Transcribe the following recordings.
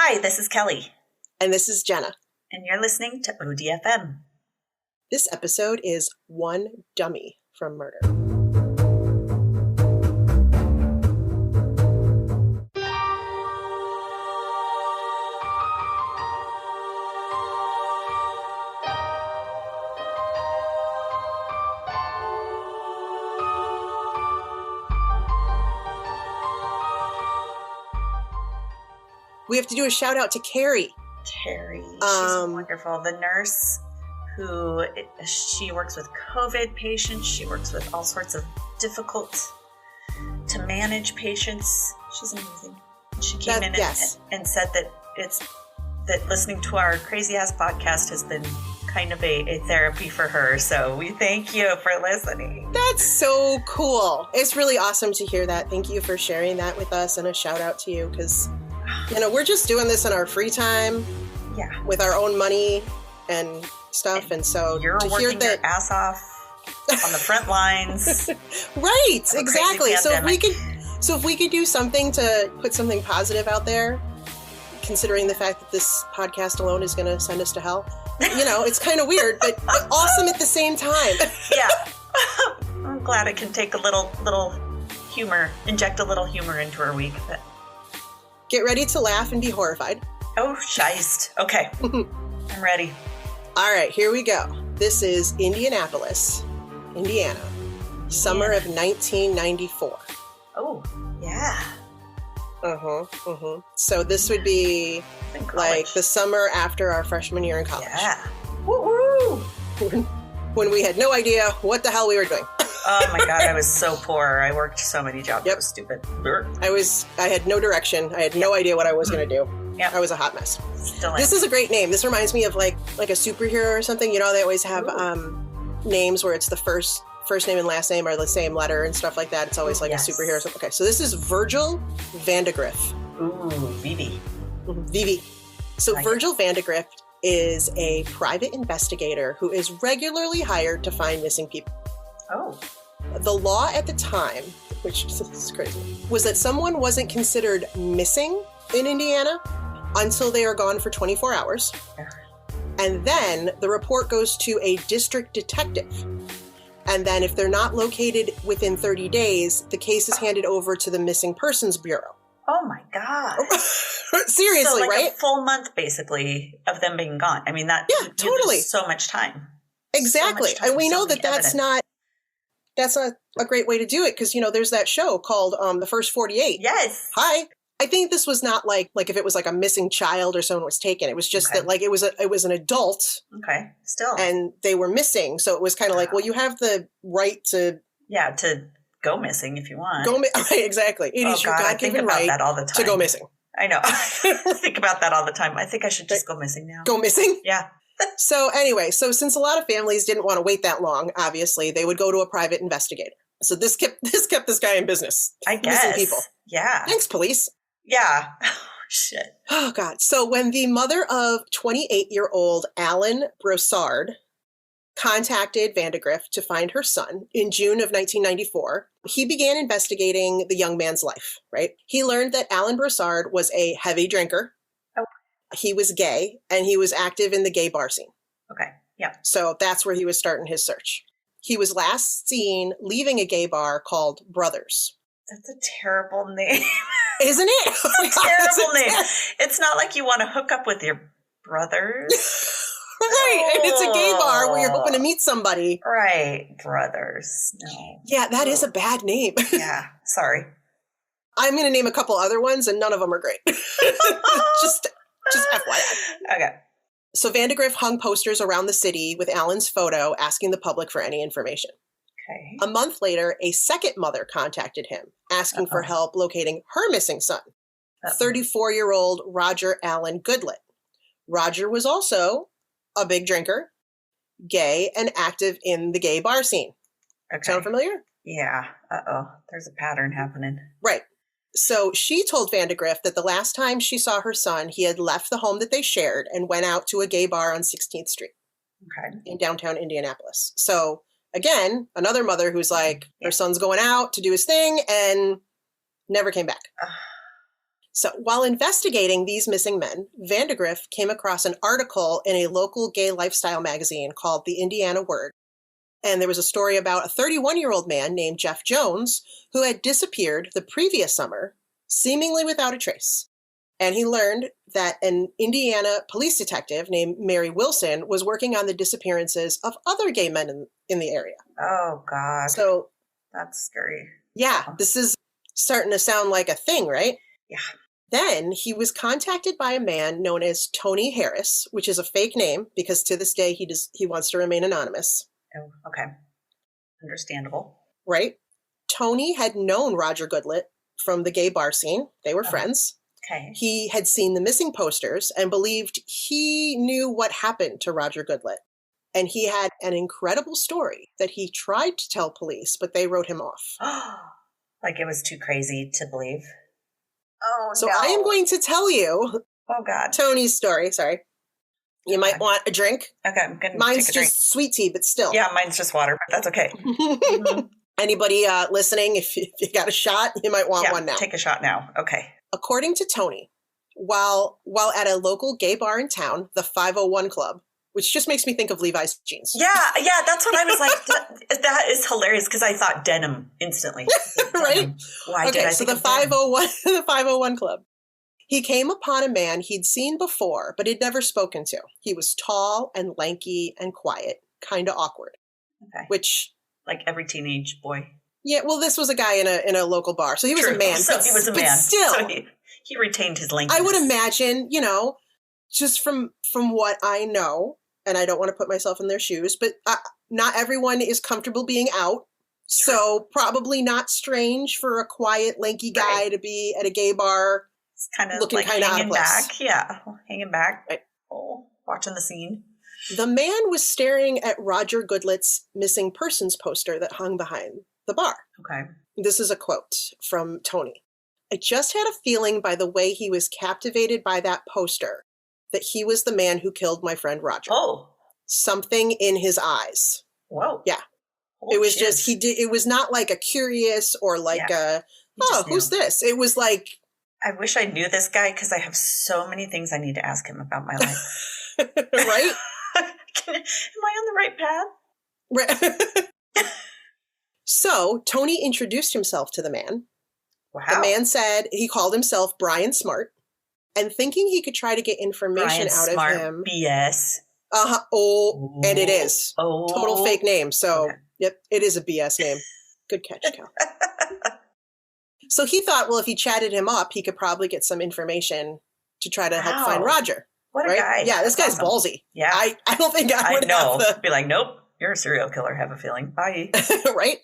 Hi, this is Kelly. And this is Jenna. And you're listening to ODFM. This episode is One Dummy from Murder. We have to do a shout out to Carrie. Carrie, she's wonderful. The nurse she works with COVID patients. She works with all sorts of difficult to manage patients. She's amazing. She came in and said that listening to our crazy ass podcast has been kind of a therapy for her. So we thank you for listening. That's so cool. It's really awesome to hear that. Thank you for sharing that with us, and a shout out to you because, we're just doing this in our free time. Yeah. With our own money and stuff. And so you're to working hear that your ass off on the front lines. Right. Exactly. So if we could do something to put something positive out there, considering the fact that this podcast alone is going to send us to hell, it's kind of weird, but awesome at the same time. Yeah. I'm glad I can take a little humor, inject a little humor into our week. But get ready to laugh and be horrified. Oh, shiced. Okay. I'm ready. All right, here we go. This is Indianapolis, Indiana, summer of 1994. Oh, yeah. So this would be like the summer after our freshman year in college. Yeah. Woo-woo! When we had no idea what the hell we were doing. Oh my God, I was so poor. I worked so many jobs. Yep. It was stupid. I had no direction. I had no idea what I was going to do. Yep. I was a hot mess. This is a great name. This reminds me of like a superhero or something. They always have names where it's the first name and last name are the same letter and stuff like that. It's always like a superhero. Okay, so this is Virgil Vandegrift. Ooh, Vivi. Vivi. So Virgil Vandegrift is a private investigator who is regularly hired to find missing people. Oh. The law at the time, which is crazy, was that someone wasn't considered missing in Indiana until they are gone for 24 hours. And then the report goes to a district detective. And then if they're not located within 30 days, the case is handed over to the Missing Persons Bureau. Oh my God. Seriously, so like right? A full month, basically, of them being gone. I mean, totally. So much time. Exactly. And we know that that's not a great way to do it because, there's that show called The First 48. Yes. Hi. I think this was not like if it was like a missing child or someone was taken. It was just that like it was an adult. Okay. Still. And they were missing. So it was kind of like, well, you have the right to. Yeah. To go missing if you want. Right, exactly. It is your God-given right that all the time. to go missing. I know. I think about that all the time. I think I should just go missing now. Go missing? Yeah. So anyway, since a lot of families didn't want to wait that long, obviously, they would go to a private investigator. So this kept this guy in business. I guess. Missing people. Yeah. Thanks, police. Yeah. Oh, shit. Oh, God. So when the mother of 28-year-old Alan Broussard contacted Vandegrift to find her son in June of 1994, he began investigating the young man's life, right? He learned that Alan Broussard was a heavy drinker. Oh. He was gay, and he was active in the gay bar scene. Okay. Yeah. So that's where he was starting his search. He was last seen leaving a gay bar called Brothers. That's a terrible name. Isn't it? It's a terrible name. It's not like you want to hook up with your brothers. Right. And it's a gay bar where you're hoping to meet somebody. Right. Brothers. No. Yeah, that is a bad name. Yeah. Sorry. I'm going to name a couple other ones, and none of them are great. just FYI. Okay. So Vandegrift hung posters around the city with Alan's photo, asking the public for any information. Okay. A month later, a second mother contacted him, asking for help locating her missing son, 34-year-old Roger Allen Goodlett. Roger was also a big drinker, gay, and active in the gay bar scene. Okay. Sound familiar? Yeah. Uh-oh. There's a pattern happening. Right. So she told Vandegrift that the last time she saw her son, he had left the home that they shared and went out to a gay bar on 16th Street in downtown Indianapolis. So again, another mother who's like, her son's going out to do his thing and never came back. So while investigating these missing men, Vandegrift came across an article in a local gay lifestyle magazine called The Indiana Word. And there was a story about a 31-year-old man named Jeff Jones who had disappeared the previous summer, seemingly without a trace. And he learned that an Indiana police detective named Mary Wilson was working on the disappearances of other gay men in the area. Oh, God. So that's scary. Yeah, this is starting to sound like a thing, right? Yeah. Then he was contacted by a man known as Tony Harris, which is a fake name because to this day he wants to remain anonymous. Oh, okay. Understandable. Right? Tony had known Roger Goodlet from the gay bar scene. They were friends. Okay. He had seen the missing posters and believed he knew what happened to Roger Goodlet. And he had an incredible story that he tried to tell police, but they wrote him off. Like it was too crazy to believe. Oh, so no. I am going to tell you Tony's story. Sorry. You might want a drink. Okay, I'm going to Mine's take a drink. just sweet tea, but still. Yeah, mine's just water, but that's okay. Mm-hmm. Anybody listening, if you got a shot, you might want one now. Take a shot now. Okay. According to Tony, while at a local gay bar in town, the 501 Club, which just makes me think of Levi's jeans. Yeah, that's what I was like. That is hilarious because I thought denim instantly. Right? Denim. Why did I so think the 501, the 501 Club. He came upon a man he'd seen before, but had never spoken to. He was tall and lanky and quiet, kind of awkward. Okay. Which, like every teenage boy. Yeah, well, this was a guy in a local bar, so he was a man. So he was a man. But still, so he retained his lankiness. I would imagine, just from what I know, and I don't want to put myself in their shoes, but not everyone is comfortable being out. So probably not strange for a quiet, lanky guy to be at a gay bar. It's kind of looking like kind of hanging out of place. back. Yeah, hanging back. Right. Oh, watching the scene. The man was staring at Roger Goodlet's missing persons poster that hung behind the bar. Okay. This is a quote from Tony. I just had a feeling by the way he was captivated by that poster that he was the man who killed my friend Roger. Oh. Something in his eyes. Whoa. Yeah. It was just, it was not like a curious or like who's this? It was like. I wish I knew this guy because I have so many things I need to ask him about my life. Right? Am I on the right path? Right. So Tony introduced himself to the man. Wow. The man said he called himself Brian Smart, and thinking he could try to get information out of him. BS. Oh, and it is. Oh. Total fake name. So, Yep, it is a BS name. Good catch, Cal. So he thought, well, if he chatted him up, he could probably get some information to try to help find Roger. What a guy. Yeah, this guy's ballsy. Yeah. I don't think I would have be like, nope, you're a serial killer, have a feeling. Bye. Right?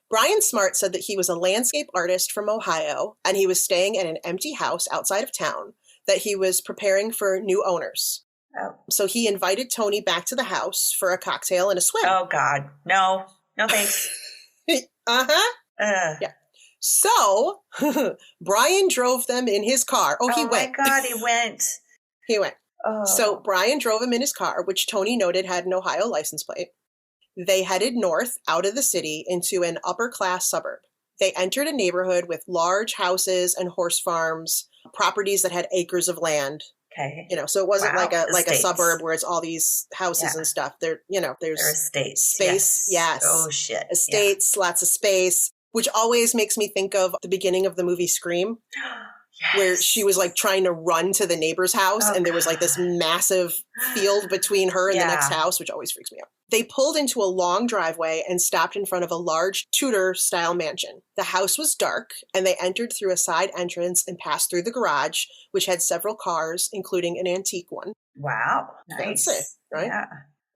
Brian Smart said that he was a landscape artist from Ohio, and he was staying at an empty house outside of town that he was preparing for new owners. Oh. So he invited Tony back to the house for a cocktail and a swim. Oh, God. No thanks. Yeah. So, Brian drove them in his car. Oh, he went. Oh, my God, he went. He went. Oh. So, Brian drove him in his car, which Tony noted had an Ohio license plate. They headed north out of the city into an upper-class suburb. They entered a neighborhood with large houses and horse farms, properties that had acres of land. Okay. So it wasn't like a Estates. suburb where it's all these houses and stuff. There's estates. Space. Yes. Oh, shit. Estates, lots of space. Which always makes me think of the beginning of the movie Scream, where she was like trying to run to the neighbor's house, and there was like this massive field between her and the next house, which always freaks me out. They pulled into a long driveway and stopped in front of a large Tudor-style mansion. The house was dark, and they entered through a side entrance and passed through the garage, which had several cars, including an antique one. Wow. Nice. Fancy, right? Yeah.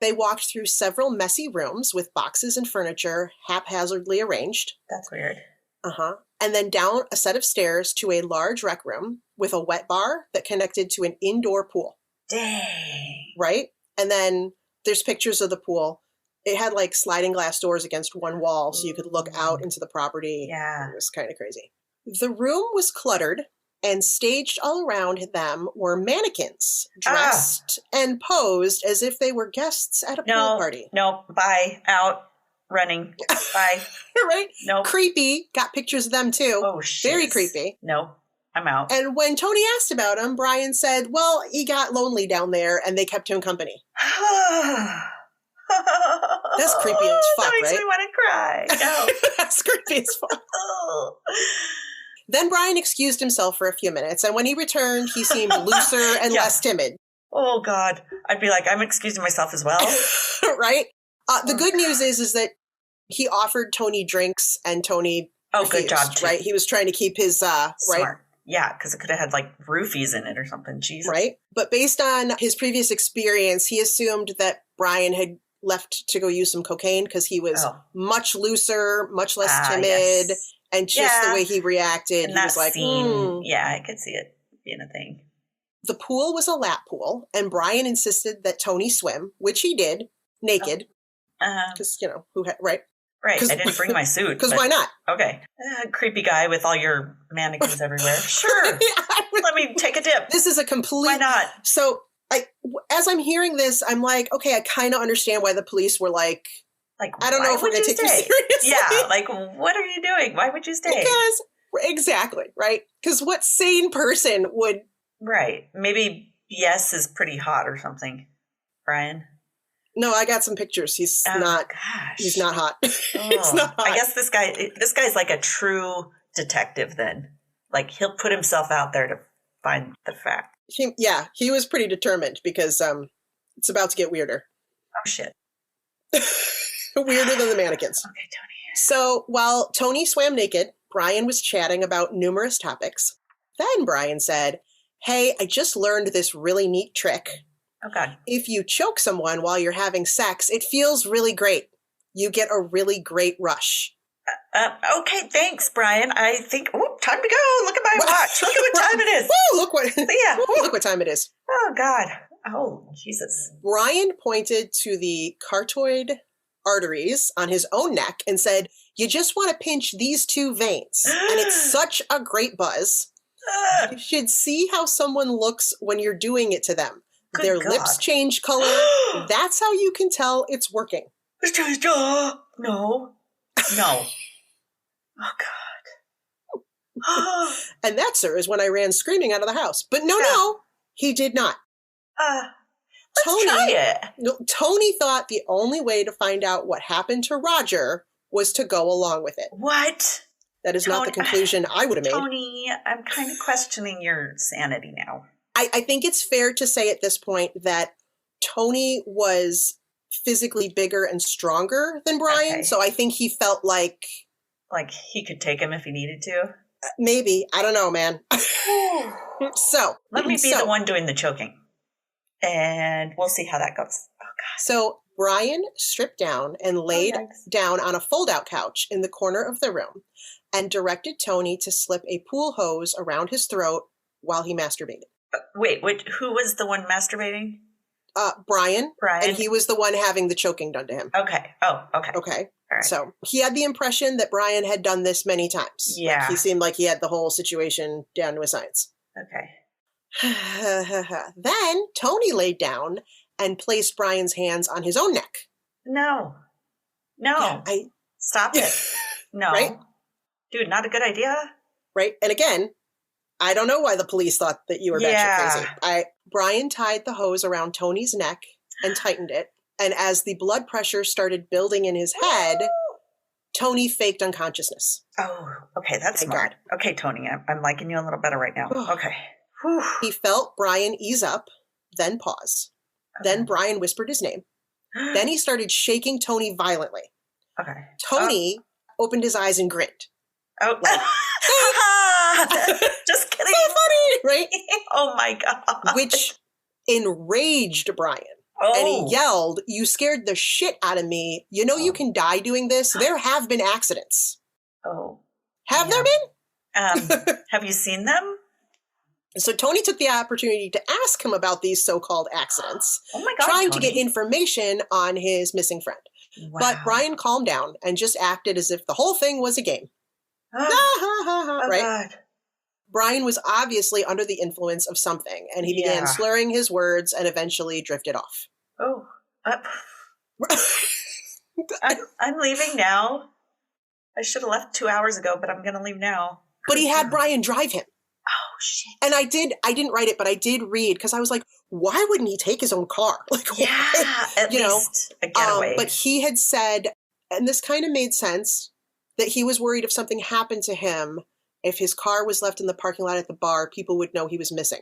They walked through several messy rooms with boxes and furniture haphazardly arranged. That's weird. And then down a set of stairs to a large rec room with a wet bar that connected to an indoor pool. Dang. Right? And then there's pictures of the pool. It had like sliding glass doors against one wall so you could look out into the property. Yeah. It was kind of crazy. The room was cluttered, and staged all around them were mannequins dressed and posed as if they were guests at a pool party. No, bye, out, running, bye. Right? No. Creepy. Got pictures of them too. Oh, shit. Very creepy. No. I'm out. And when Tony asked about him, Brian said, well, he got lonely down there and they kept him company. That's creepy as fuck, that makes right? me want to cry. No. That's creepy as fuck. Then Brian excused himself for a few minutes, and when he returned, he seemed looser and less timid. Oh, God. I'd be like, I'm excusing myself as well. Right? The good news is that he offered Tony drinks, and Tony refused, good job, too. Right? He was trying to keep his, Smart. right? Yeah, because it could have had, like, roofies in it or something. Jesus. Right? But based on his previous experience, he assumed that Brian had left to go use some cocaine because he was much looser, much less timid, yes. and just the way he reacted, In he was like, yeah, I could see it being a thing. The pool was a lap pool, and Brian insisted that Tony swim, which he did, naked. Because, who had, right? Right, I didn't bring my suit. Because why not? Okay. Creepy guy with all your mannequins everywhere. Sure. Let me take a dip. This is a complete... Why not? So, as I'm hearing this, I'm like, okay, I kind of understand why the police were like, I don't know if we're going to take you seriously. Yeah, like, what are you doing? Why would you stay? Exactly, right? Because what sane person would... Right. Maybe yes is pretty hot or something, Brian. No, I got some pictures. He's not. Gosh. He's not hot. He's not hot. I guess this guy's like a true detective then. Like, he'll put himself out there to find the fact. He was pretty determined because it's about to get weirder. Oh, shit. Weirder than the mannequins. Okay, Tony. So while Tony swam naked, Brian was chatting about numerous topics. Then Brian said, hey, I just learned this really neat trick. Oh, God. If you choke someone while you're having sex, it feels really great. You get a really great rush. Okay, thanks, Brian. I think, time to go. Look at my watch. Look at what time it is. Look what time it is. Oh, God. Oh, Jesus. Brian pointed to the carotid arteries on his own neck and said, you just want to pinch these two veins. And it's such a great buzz. You should see how someone looks when you're doing it to them. Their lips change color. That's how you can tell it's working. No. Oh, God. And that, sir, is when I ran screaming out of the house. But no, he did not. Let's try it. Tony thought the only way to find out what happened to Roger was to go along with it. What? That is not the conclusion I would have made. Tony, I'm kind of questioning your sanity now. I think it's fair to say at this point that Tony was physically bigger and stronger than Brian. Okay. So I think he felt like he could take him if he needed to. Maybe. I don't know, man. So let me be the one doing the choking. And we'll see how that goes. Oh, God. So Brian stripped down and laid down on a fold-out couch in the corner of the room and directed Tony to slip a pool hose around his throat while he masturbated. Wait, who was the one masturbating? Brian. And he was the one having the choking done to him. Okay. Oh, okay. Okay. All right. So he had the impression that Brian had done this many times. Yeah. He seemed like he had the whole situation down to a science. Okay. Then Tony laid down and placed Brian's hands on his own neck. No. Yeah, stop it. No. Right? Dude, not a good idea. Right? And again, I don't know why the police thought that you were batshit crazy. Brian tied the hose around Tony's neck and tightened it. And as the blood pressure started building in his head, Tony faked unconsciousness. Oh, okay. That's smart. God. Okay, Tony, I'm liking you a little better right now. Okay. Whew. He felt Brian ease up, then pause. Okay. Then Brian whispered his name. Then he started shaking Tony violently. Okay. Tony opened his eyes and grinned. Oh, just kidding. So funny, right? Oh my God. Which enraged Brian. Oh. And he yelled, you scared the shit out of me. You know you can die doing this? There have been accidents. Oh. Have there been? Have you seen them? So Tony took the opportunity to ask him about these so-called accidents. Oh my God, trying Tony. to get information on his missing friend. Wow. But Brian calmed down and just acted as if the whole thing was a game. Right? God. Brian was obviously under the influence of something, and he began slurring his words and eventually drifted off. Oh. I'm leaving now. I should have left 2 hours ago, but I'm going to leave now. But he had Brian drive him. Oh. shit. And I didn't write it, but I did read because I was like, why wouldn't he take his own car? Like, yeah, at least a getaway. But he had said, and this kind of made sense, that he was worried if something happened to him, if his car was left in the parking lot at the bar, people would know he was missing.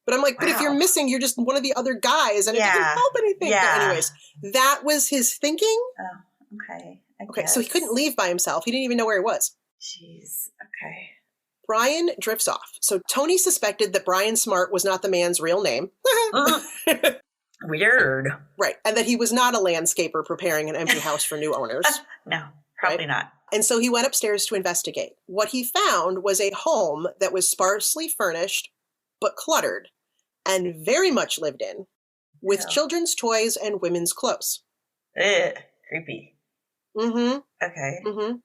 But I'm like, but if you're missing, you're just one of the other guys, and it doesn't help anything. Yeah. But anyways, that was his thinking. Oh, okay. Okay, so he couldn't leave by himself. He didn't even know where he was. Jeez. Okay. Brian drifts off. So Tony suspected that Brian Smart was not the man's real name. Weird. Right. And that he was not a landscaper preparing an empty house for new owners. No, probably not. And so he went upstairs to investigate. What he found was a home that was sparsely furnished, but cluttered, and very much lived in, with children's toys and women's clothes. Creepy. Mm-hmm. Okay. Mm-hmm.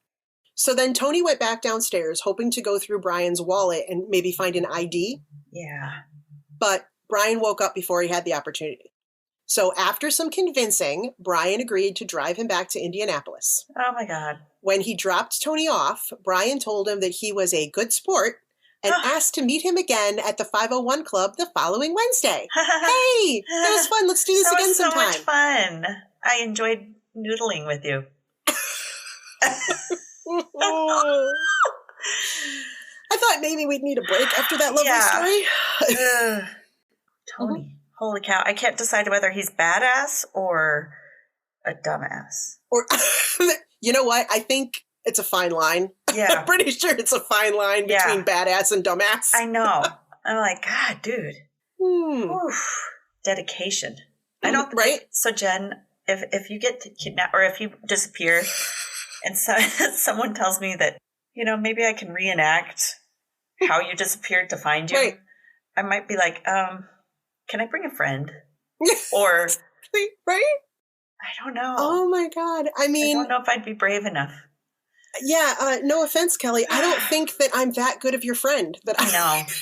So then Tony went back downstairs, hoping to go through Brian's wallet and maybe find an ID. Yeah. But Brian woke up before he had the opportunity. So after some convincing, Brian agreed to drive him back to Indianapolis. Oh, my God. When he dropped Tony off, Brian told him that he was a good sport and asked to meet him again at the 501 Club the following Wednesday. Hey, that was fun. Let's do this again sometime. So much fun. I enjoyed noodling with you. I thought maybe we'd need a break after that lovely story. Tony, holy cow. I can't decide whether he's badass or a dumbass. Or, you know what? I think it's a fine line. Yeah. I'm pretty sure it's a fine line between badass and dumbass. I know. I'm like, God, dude. Oof. Dedication. I don't think, right? So Jen, if you get kidnapped or if you disappear and so someone tells me that, maybe I can reenact how you disappeared to find you. Right. I might be like, can I bring a friend? Or right? I don't know. Oh my God. I mean, I don't know if I'd be brave enough. Yeah, no offense, Kelly. I don't think that I'm that good of your friend. That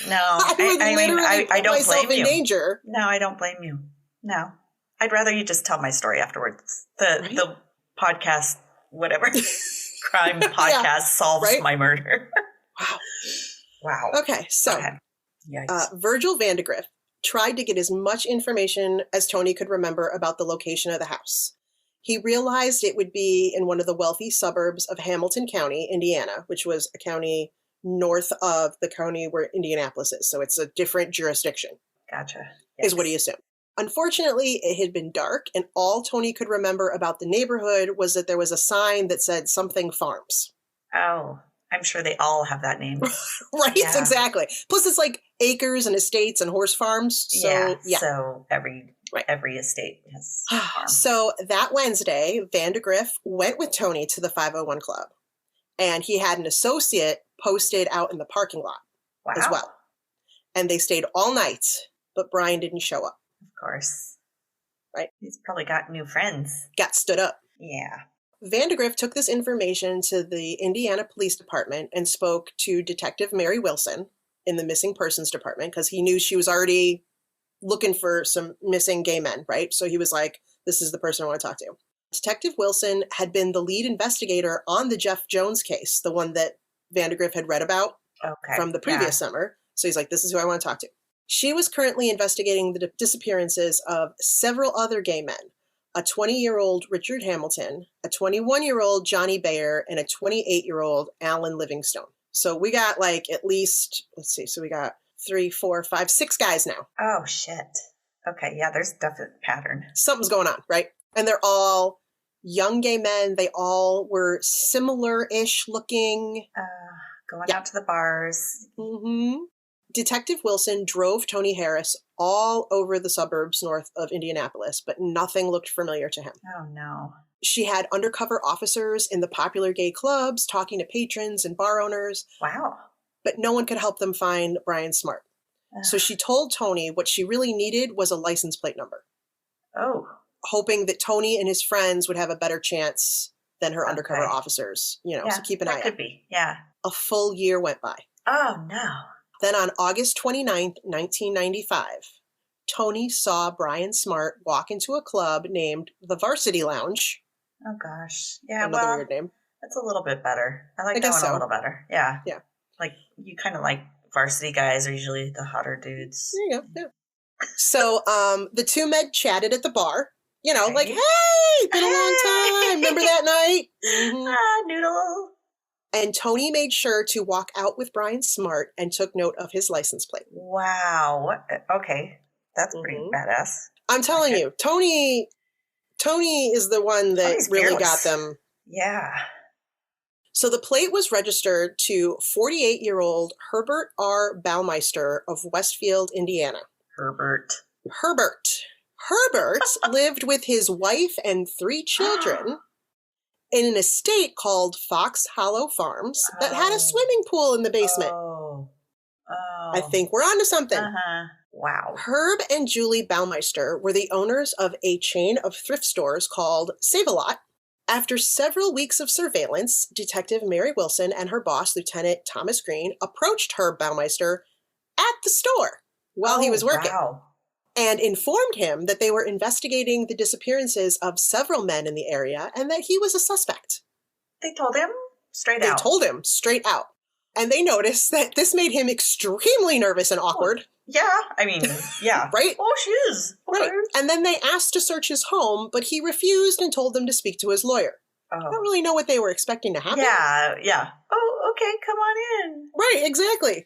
No. I don't blame you. In danger. No, I don't blame you. No, I'd rather you just tell my story afterwards. The podcast, whatever, crime podcast solves my murder. Wow. Okay, so Virgil Vandegrift tried to get as much information as Tony could remember about the location of the house. He realized it would be in one of the wealthy suburbs of Hamilton County, Indiana, which was a county north of the county where Indianapolis is. So it's a different jurisdiction. Gotcha. Is what he assumed. Unfortunately, it had been dark, and all Tony could remember about the neighborhood was that there was a sign that said something farms. Oh, I'm sure they all have that name. Right? Yeah. Exactly. Plus, it's like acres and estates and horse farms. So, So every estate has a farm. So that Wednesday, Vandegrift went with Tony to the 501 Club, and he had an associate posted out in the parking lot as well. And they stayed all night, but Brian didn't show up. Of course. Right? He's probably got new friends. Got stood up. Yeah. Vandegrift took this information to the Indiana Police Department and spoke to Detective Mary Wilson in the Missing Persons Department because he knew she was already looking for some missing gay men, right? So he was like, this is the person I want to talk to. Detective Wilson had been the lead investigator on the Jeff Jones case, the one that Vandegrift had read about from the previous summer. So he's like, this is who I want to talk to. She was currently investigating the disappearances of several other gay men, a 20-year-old Richard Hamilton, a 21-year-old Johnny Bayer, and a 28-year-old Alan Livingstone. So we got like at least, so we got 3, 4, 5, 6 guys now. Oh, shit. Okay, yeah, there's a definite pattern. Something's going on, right? And they're all young gay men. They all were similar-ish looking. Going out to the bars. Mm-hmm. Detective Wilson drove Tony Harris all over the suburbs north of Indianapolis, but nothing looked familiar to him. Oh, no. She had undercover officers in the popular gay clubs talking to patrons and bar owners. Wow. But no one could help them find Brian Smart. So she told Tony what she really needed was a license plate number. Oh. Hoping that Tony and his friends would have a better chance than her undercover officers. So keep an eye out. That could be, yeah. A full year went by. Oh, no. Then on August 29th, 1995, Tony saw Brian Smart walk into a club named the Varsity Lounge. Oh, gosh. Yeah, weird name. That's a little bit better. I like that one a little better. Yeah. Yeah. Like, you kind of like varsity guys are usually the hotter dudes. There you go. Yeah. So the two men chatted at the bar. You know, Okay. like, hey, been a long time. Remember that night? Ah, noodle. And Tony made sure to walk out with Brian Smart and took note of his license plate. Wow. Okay. That's pretty badass. I'm telling you, Tony is the one that Tony's really fearless. got them. Yeah. So the plate was registered to 48-year-old Herbert R. Baumeister of Westfield, Indiana. Herbert lived with his wife and 3 children in an estate called Fox Hollow Farms that had a swimming pool in the basement. I think we're onto something. Wow. Herb and Julie Baumeister were the owners of a chain of thrift stores called Save-A-Lot. After several weeks of surveillance, Detective Mary Wilson and her boss, Lieutenant Thomas Green, approached Herb Baumeister at the store while he was working and informed him that they were investigating the disappearances of several men in the area and that he was a suspect. They told him straight out. They told him straight out. And they noticed that this made him extremely nervous and awkward. Yeah, I mean, yeah. Right? Oh, she is. Right. And then they asked to search his home, but he refused and told them to speak to his lawyer. I don't really know what they were expecting to happen. Yeah. Oh, okay, come on in. Right, exactly.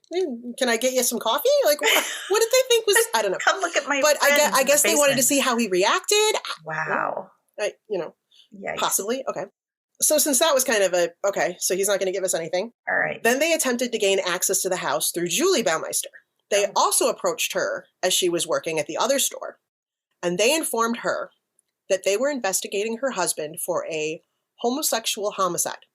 Can I get you some coffee? Like, what did they think was, I don't know. Come look at my But I guess they wanted to see how he reacted. Wow. Possibly. Okay. So since that was kind of so he's not going to give us anything. All right. Then they attempted to gain access to the house through Julie Baumeister. They also approached her as she was working at the other store, and they informed her that they were investigating her husband for a homosexual homicide.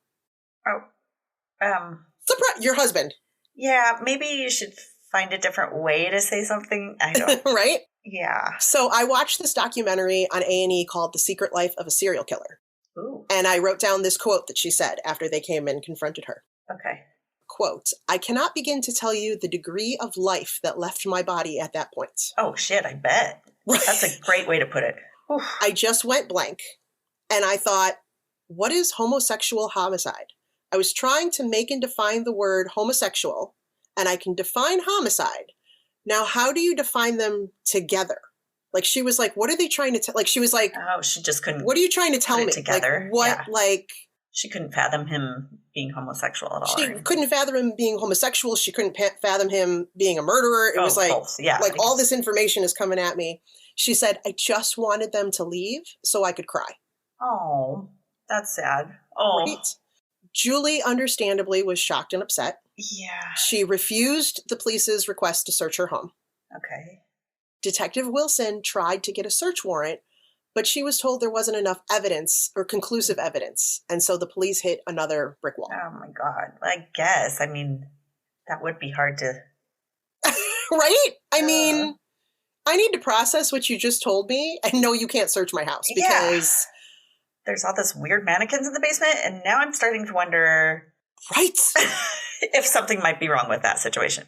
Your husband. Yeah, maybe you should find a different way to say something. I don't. Right? Yeah. So I watched this documentary on A&E called The Secret Life of a Serial Killer. Ooh. And I wrote down this quote that she said after they came and confronted her. Okay. Quote, I cannot begin to tell you the degree of life that left my body at that point. Oh, shit, I bet. Right. That's a great way to put it. Oof. I just went blank, and I thought, what is homosexual homicide? I was trying to make and define the word homosexual, and I can define homicide. Now, how do you define them together? Like, she was like, what are they trying to tell? Like, she was like, oh, she just couldn't. What are you trying to tell me? Together. Like, what, like. She couldn't fathom him being homosexual at all. She couldn't fathom him being homosexual. She couldn't fathom him being a murderer. It was like, all this information is coming at me. She said, I just wanted them to leave so I could cry. Oh, that's sad. Oh. Right? Julie, understandably, was shocked and upset. Yeah. She refused the police's request to search her home. Okay. Detective Wilson tried to get a search warrant, but she was told there wasn't enough evidence or conclusive evidence. And so the police hit another brick wall. Oh, my God. I guess. I mean, that would be hard to... Right? I mean, I need to process what you just told me and know you can't search my house because... There's all this weird mannequins in the basement, and now I'm starting to wonder... Right. if something might be wrong with that situation.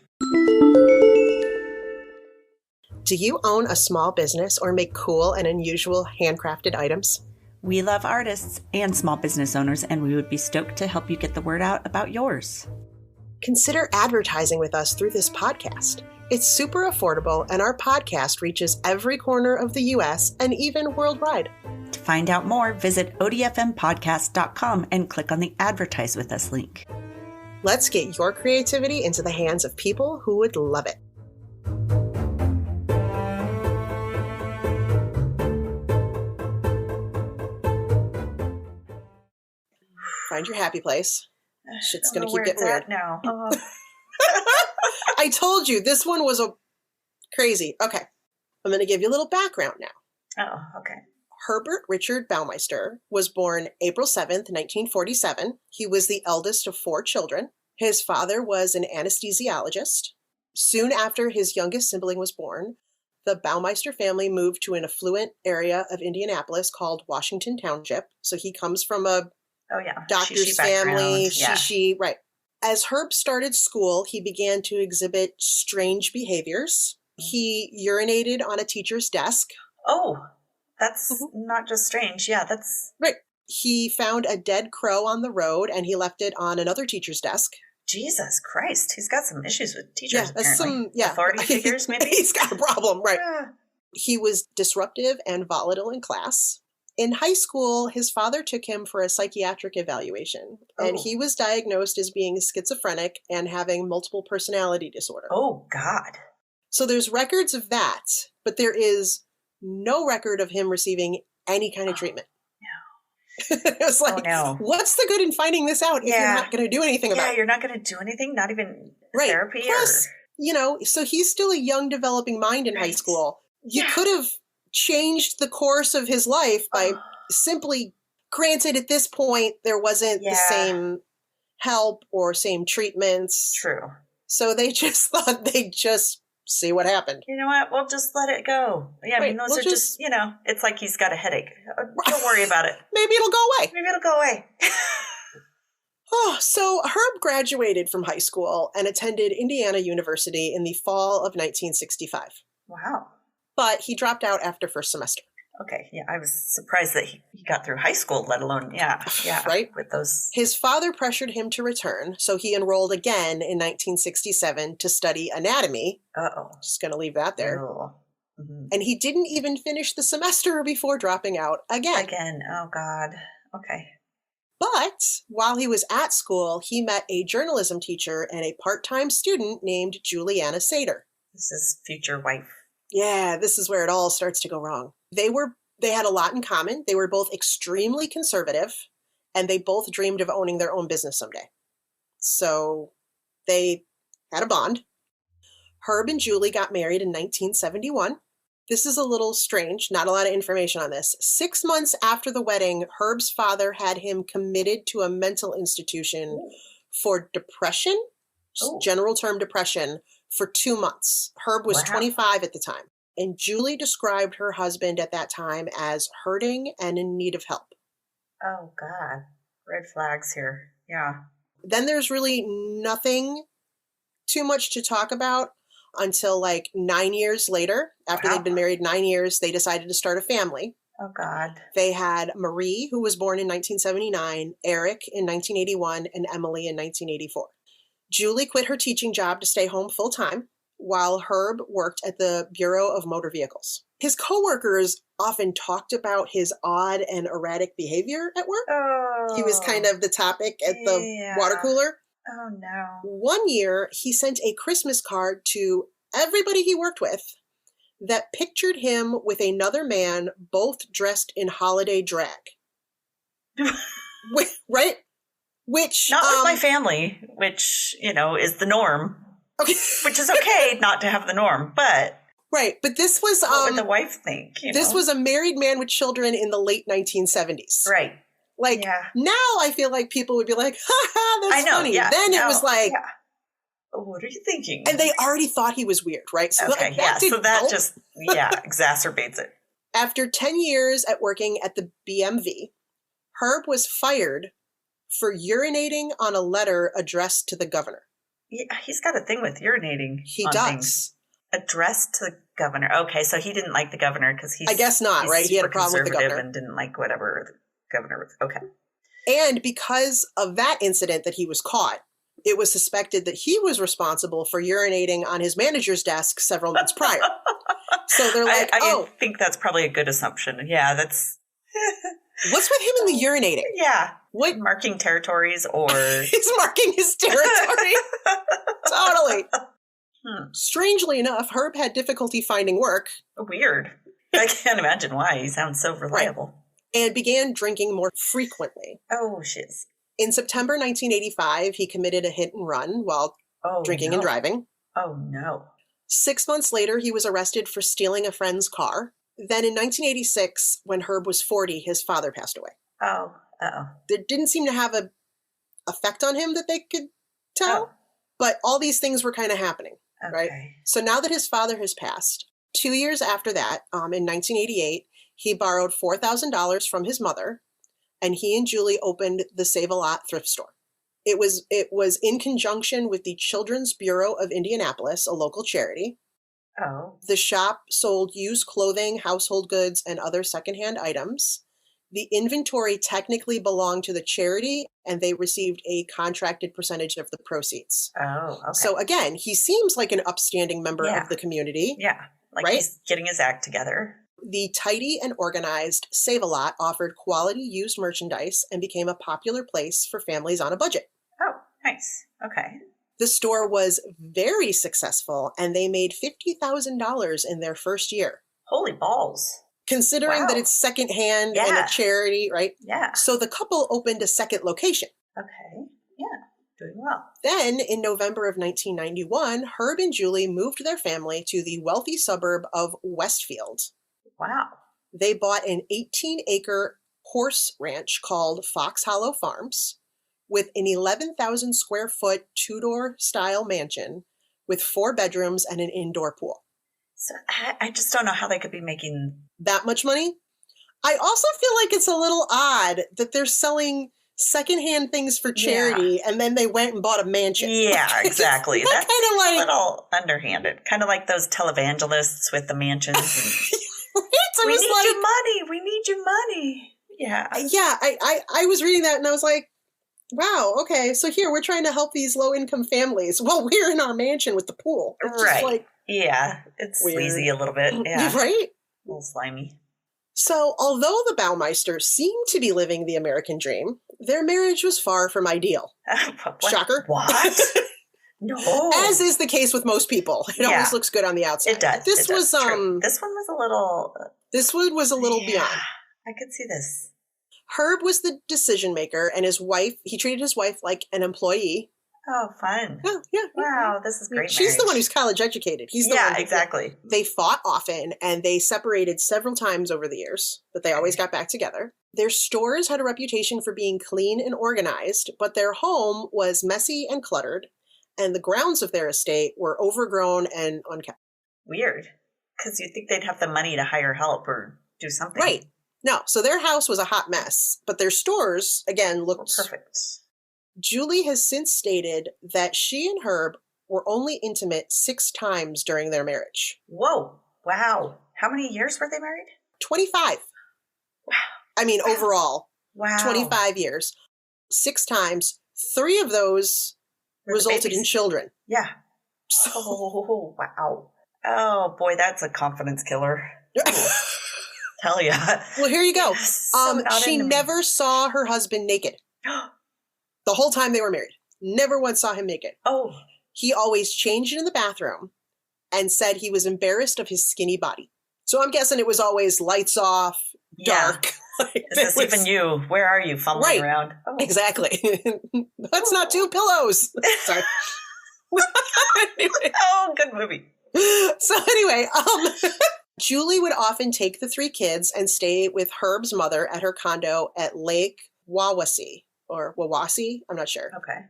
Do you own a small business or make cool and unusual handcrafted items? We love artists and small business owners, and we would be stoked to help you get the word out about yours. Consider advertising with us through this podcast. It's super affordable, and our podcast reaches every corner of the U.S. and even worldwide. To find out more, visit odfmpodcast.com and click on the Advertise With Us link. Let's get your creativity into the hands of people who would love it. Find your happy place. Shit's going to keep getting weird. Now. I told you, this one was crazy. Okay. I'm going to give you a little background now. Oh, okay. Herbert Richard Baumeister was born April 7th, 1947. He was the eldest of 4 children. His father was an anesthesiologist. Soon after his youngest sibling was born, the Baumeister family moved to an affluent area of Indianapolis called Washington Township. So he comes from a doctor's family, right. As Herb started school, he began to exhibit strange behaviors. He urinated on a teacher's desk. Oh, that's not just strange. Yeah, that's... Right. He found a dead crow on the road, and he left it on another teacher's desk. Jesus Christ. He's got some issues with teachers, that's apparently. Authority figures, maybe? He's got a problem, right. Yeah. He was disruptive and volatile in class. In high school, his father took him for a psychiatric evaluation, and he was diagnosed as being schizophrenic and having multiple personality disorder. Oh, God. So there's records of that, but there is no record of him receiving any kind of treatment. No. It was like, what's the good in finding this out if you're not going to do anything about it? Yeah, you're not going to do anything, not even therapy? Plus, so he's still a young developing mind in high school. You could have changed the course of his life by simply, granted, at this point, there wasn't the same help or same treatments. True. So they just thought they'd just see what happened. You know what? We'll just let it go. Yeah, I mean, those are just, it's like he's got a headache. Don't worry about it. Maybe it'll go away. So Herb graduated from high school and attended Indiana University in the fall of 1965. Wow. But he dropped out after first semester. Okay, yeah, I was surprised that he got through high school, let alone, right? With those. His father pressured him to return, so he enrolled again in 1967 to study anatomy. Just going to leave that there. Mm-hmm. And he didn't even finish the semester before dropping out again. Oh, God. Okay. But while he was at school, he met a journalism teacher and a part-time student named Juliana Sater. This is future wife. Yeah, this is where it all starts to go wrong. They had a lot in common. They were both extremely conservative, and they both dreamed of owning their own business someday. So they had a bond. Herb and Julie got married in 1971. This is a little strange, not a lot of information on this. 6 months after the wedding, Herb's father had him committed to a mental institution for depression, general term depression, for 2 months. Herb was 25 at the time. And Julie described her husband at that time as hurting and in need of help. Oh, God. Red flags here. Yeah. Then there's really nothing too much to talk about until like 9 years later. After they'd been married 9 years, they decided to start a family. Oh, God. They had Marie, who was born in 1979, Eric in 1981, and Emily in 1984. Julie quit her teaching job to stay home full-time, while Herb worked at the Bureau of Motor Vehicles. His coworkers often talked about his odd and erratic behavior at work. Oh. He was kind of the topic at the water cooler. Oh, no. One year, he sent a Christmas card to everybody he worked with that pictured him with another man, both dressed in holiday drag. Right? Which not with my family, which, is the norm. Okay. Which is okay not to have the norm, but right. But this was what would the wife think? This was a married man with children in the late 1970s. Right. Like now I feel like people would be like, ha ha, that's funny. Yeah, then it was like, what are you thinking? And they already thought he was weird, right? So okay, so that just exacerbates it. After 10 years at working at the BMV, Herb was fired for urinating on a letter addressed to the governor. Yeah, he's got a thing with urinating. He does. Things. Addressed to the governor. Okay, so he didn't like the governor because he's... I guess not, right? He had a problem with the governor. And didn't like whatever the governor was. Okay. And because of that incident that he was caught, it was suspected that he was responsible for urinating on his manager's desk several months prior. So they're like, I think that's probably a good assumption. Yeah, that's... What's with him in the urinating? Yeah. What? Marking territories or... He's marking his territory. Totally. Strangely enough, Herb had difficulty finding work. Weird. I can't imagine why. He sounds so reliable. Right. And began drinking more frequently. Oh, shiz. In September 1985, he committed a hit and run while drinking and driving. Oh, no. 6 months later, he was arrested for stealing a friend's car. Then in 1986, when Herb was 40, his father passed away. Oh, uh-oh. There didn't seem to have an effect on him that they could tell, but all these things were kind of happening, right? So now that his father has passed, 2 years after that, in 1988, he borrowed $4,000 from his mother, and he and Julie opened the Save-A-Lot thrift store. It was in conjunction with the Children's Bureau of Indianapolis, a local charity. Oh. The shop sold used clothing, household goods, and other secondhand items. The inventory technically belonged to the charity, and they received a contracted percentage of the proceeds. Oh, okay. So again, he seems like an upstanding member of the community. Yeah, like he's getting his act together. The tidy and organized Save-A-Lot offered quality used merchandise and became a popular place for families on a budget. Oh, nice. Okay. The store was very successful, and they made $50,000 in their first year. Holy balls. Considering that it's secondhand and a charity, right? Yeah. So the couple opened a second location. Okay. Yeah. Doing well. Then, in November of 1991, Herb and Julie moved their family to the wealthy suburb of Westfield. Wow. They bought an 18-acre horse ranch called Fox Hollow Farms with an 11,000 square foot two-door style mansion with 4 bedrooms and an indoor pool. So I just don't know how they could be making that much money. I also feel like it's a little odd that they're selling secondhand things for charity and then they went and bought a mansion. Yeah, exactly. That's kind of like a little underhanded. Kind of like those televangelists with the mansions. And, right? We need your money. We need your money. Yeah. Yeah, I was reading that and I was like, wow, okay. So here, we're trying to help these low-income families. Well, we're in our mansion with the pool. It's just like, yeah, it's weird. Sleazy a little bit. Yeah. Right? A little slimy. So, although the Baumeisters seemed to be living the American dream, their marriage was far from ideal. Shocker. What? No. As is the case with most people. It always looks good on the outside. It does. This was true. This one was a little This one was a little beyond. I could see this. Herb was the decision maker, and his wife, he treated his wife like an employee. Oh, fun. Oh, yeah. Wow, this is great. She's the one who's college educated. He's the one. Exactly. They fought often, and they separated several times over the years, but they always got back together. Their stores had a reputation for being clean and organized, but their home was messy and cluttered, and the grounds of their estate were overgrown and unkept. Weird, because you'd think they'd have the money to hire help or do something. Right. No, so their house was a hot mess, but their stores, again, looked perfect. Julie has since stated that she and Herb were only intimate 6 times during their marriage. Whoa. Wow. How many years were they married? 25. Wow. I mean, overall. Wow. 25 years. 6 times. 3 of those resulted in children. Yeah. Oh, wow. Oh, boy, that's a confidence killer. Tell ya. Well, here you go. So she never saw her husband naked. The whole time they were married. Never once saw him naked. Oh. He always changed in the bathroom and said he was embarrassed of his skinny body. So I'm guessing it was always lights off, dark. Is this even you? Where are you? Fumbling around? Oh. Exactly. That's not 2 pillows. Sorry. Oh, good movie. So anyway, Julie would often take the 3 kids and stay with Herb's mother at her condo at Lake Wawasee. Or Wawasee, I'm not sure. Okay.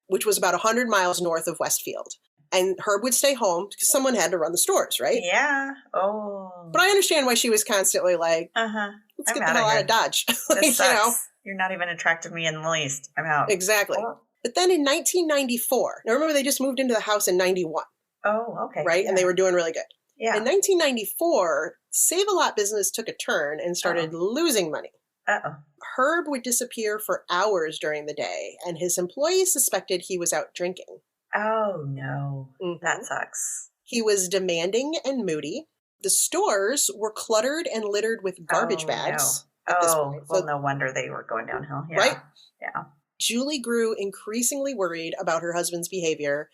Which was about 100 miles north of Westfield. And Herb would stay home because someone had to run the stores, right? Yeah. Oh. But I understand why she was constantly like, let's get the hell out of Dodge. This sucks. You're not even attracted me in the least. I'm out. Exactly. Oh. But then in 1994, now remember they just moved into the house in 91. Oh, okay. Right? Yeah. And they were doing really good. Yeah. In 1994, Save-A-Lot business took a turn and started losing money. Uh-oh. Herb would disappear for hours during the day, and his employees suspected he was out drinking. Oh, no. Mm-hmm. That sucks. He was demanding and moody. The stores were cluttered and littered with garbage bags. No. Well, no wonder they were going downhill. Yeah. Right? Yeah. Julie grew increasingly worried about her husband's behavior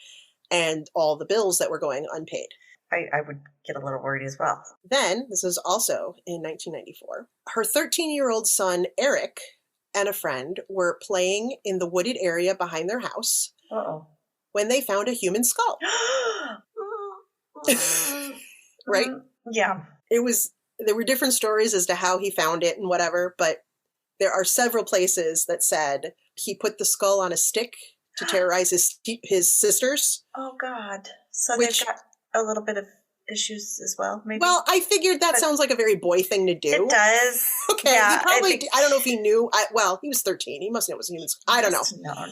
and all the bills that were going unpaid. I would get a little worried as well. Then, this is also in 1994, her 13-year-old son, Eric, and a friend were playing in the wooded area behind their house when they found a human skull. Right? Yeah. There were different stories as to how he found it and whatever, but there are several places that said he put the skull on a stick to terrorize his sisters. Oh, God. So they've got a little bit of issues as well, maybe? Well, I figured that sounds like a very boy thing to do. It does. Okay, yeah, he probably, I don't know if he knew. He was 13. He must know it was a human skull. I don't know.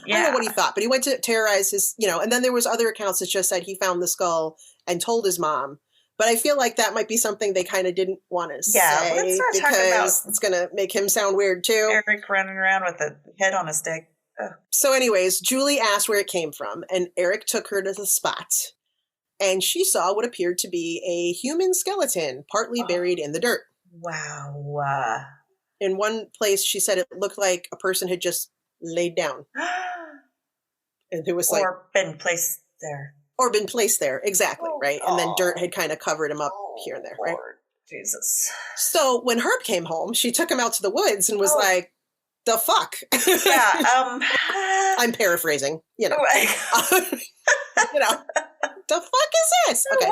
Yeah. I don't know what he thought, but he went to terrorize his, and then there was other accounts that just said he found the skull and told his mom, But I feel like that might be something they kind of didn't want to say. Let's not talk about it's going to make him sound weird too. Eric running around with a head on a stick. Ugh. So anyways, Julie asked where it came from, and Eric took her to the spot. And she saw what appeared to be a human skeleton, partly buried in the dirt. Wow. In one place, she said it looked like a person had just laid down. And it was or been placed there. Or been placed there, exactly, right? And then dirt had kind of covered him up here and there, right? Lord Jesus. So when Herb came home, she took him out to the woods and was like, the fuck? Yeah, I'm paraphrasing, you know. You know, the fuck is this? Okay.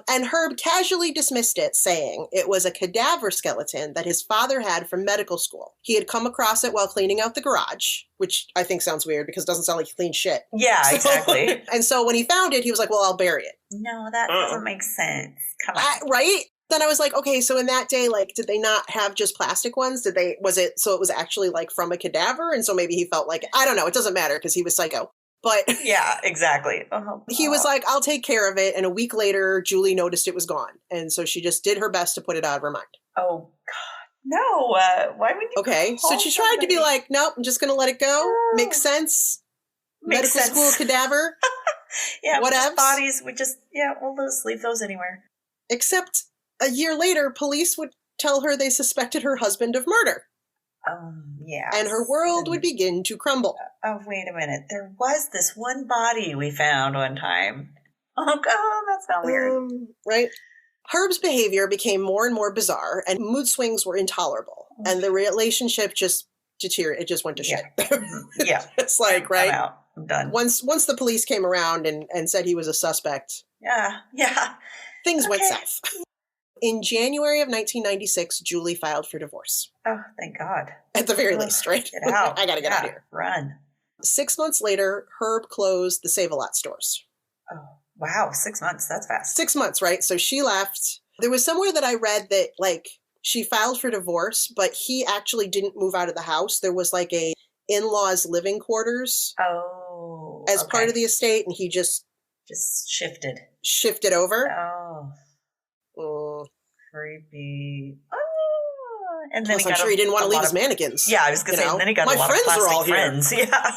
And Herb casually dismissed it, saying it was a cadaver skeleton that his father had from medical school. He had come across it while cleaning out the garage, which I think sounds weird because it doesn't sound like he cleaned shit. Yeah, exactly. And so when he found it, he was like, well, I'll bury it. No, that doesn't make sense. Come on. Right? Then I was like, okay, so in that day, like, did they not have just plastic ones? It was actually like from a cadaver? And so maybe he felt like, I don't know, it doesn't matter because he was psycho. But yeah, exactly. He was like, I'll take care of it. And a week later, Julie noticed it was gone. And so she just did her best to put it out of her mind. Oh, God. No. Why would you? Okay. So she tried to be like, nope, I'm just going to let it go. Makes sense. Makes Medical sense. school cadaver. Yeah. Whatevs. Bodies, we'll just leave those anywhere. Except a year later, police would tell her they suspected her husband of murder. Yeah. And her world would begin to crumble. Oh, wait a minute. There was this one body we found one time. Oh, God, that's not weird. Right? Herb's behavior became more and more bizarre, and mood swings were intolerable. And the relationship just deteriorated. It just went to shit. Yeah. It's like, right? I'm out. I'm done. Once the police came around and said he was a suspect. Yeah. Things went south. In January of 1996, Julie filed for divorce. Oh, thank God. At the very least, right? Get out. I gotta get out of here. Run. 6 months later, Herb closed the Save-A-Lot stores. Oh, wow. 6 months. That's fast. 6 months, right? So she left. There was somewhere that I read that, like, she filed for divorce, but he actually didn't move out of the house. There was, like, a in-laws living quarters as part of the estate, and he just shifted over. Oh. Creepy. Oh. And then I'm sure he didn't want to leave his mannequins. Yeah, I was going to say, and then he got a lot of plastic friends. Yeah.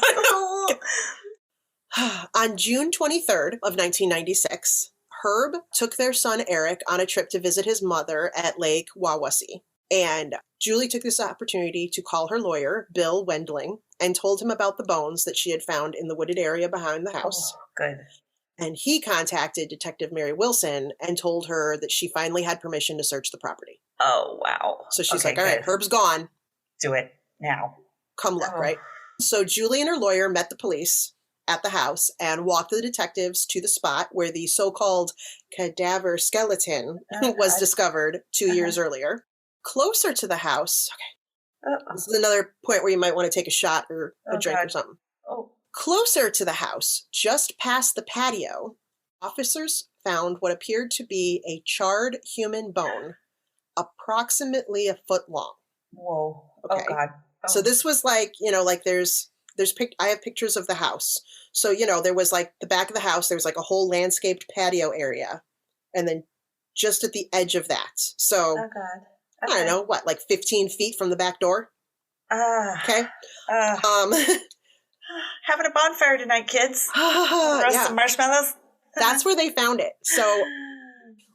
On June 23rd of 1996, Herb took their son Eric on a trip to visit his mother at Lake Wawasee. And Julie took this opportunity to call her lawyer, Bill Wendling, and told him about the bones that she had found in the wooded area behind the house. Oh, good. And he contacted Detective Mary Wilson and told her that she finally had permission to search the property. Oh, wow. So she's like, all right, Herb's gone. Do it now. Come look, right? So Julie and her lawyer met the police at the house and walked the detectives to the spot where the so-called cadaver skeleton was discovered 2 years earlier. Closer to the house, this is another point where you might want to take a shot or a drink or something. Oh. Closer to the house, just past the patio, officers found what appeared to be a charred human bone, approximately a foot long. Whoa. Okay. Oh, God. Oh. So this was like, like I have pictures of the house. So, there was like the back of the house, there was like a whole landscaped patio area. And then just at the edge of that. So, oh, God. Okay. I don't know, what, like 15 feet from the back door? Okay. Having a bonfire tonight, kids. Roast some marshmallows. That's where they found it. So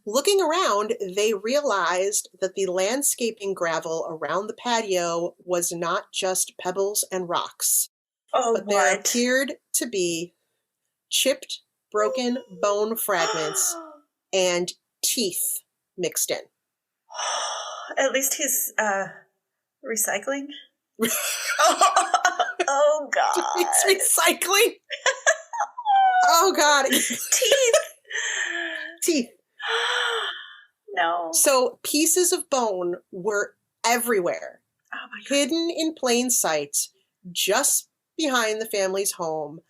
looking around, they realized that the landscaping gravel around the patio was not just pebbles and rocks. But there appeared to be chipped, broken bone fragments and teeth mixed in. At least he's recycling. Oh, God. He's recycling. Oh, God. Teeth. No. So pieces of bone were everywhere. Oh, my God. Hidden in plain sight, just behind the family's home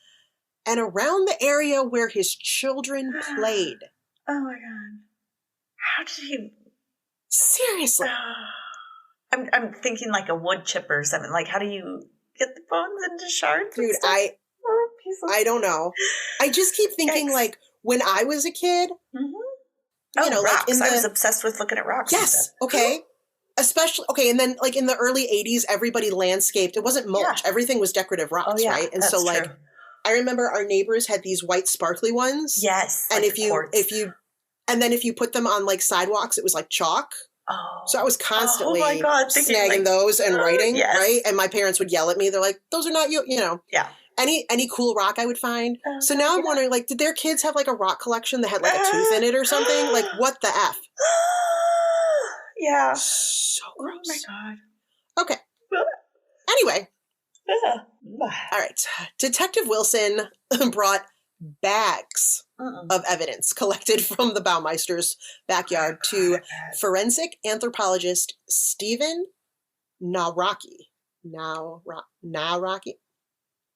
and around the area where his children played. Oh, my God. How did he... Seriously. I'm thinking like a wood chipper or something. Like, how do you get the bones into shards? Dude, I don't know. I just keep thinking, like, when I was a kid, rocks. I was obsessed with looking at rocks. Yes. Okay. Especially, okay, and then like in the early 80s, everybody landscaped. It wasn't mulch. Yeah. Everything was decorative rocks, right? And that's so like, true. I remember our neighbors had these white sparkly ones. Yes. And like if you put them on like sidewalks, it was like chalk. Oh. So I was constantly snagging like, those and writing, yes. right? And my parents would yell at me. They're like, those are not you, Yeah. Any cool rock I would find. So now I'm wondering, like, did their kids have like a rock collection that had like a tooth in it or something? Like, what the F? Yeah. So gross. Oh my God. Okay. Anyway. All right. Detective Wilson brought bags of evidence collected from the Baumeisters' backyard to forensic anthropologist Stephen Nawrocki. Nawrocki?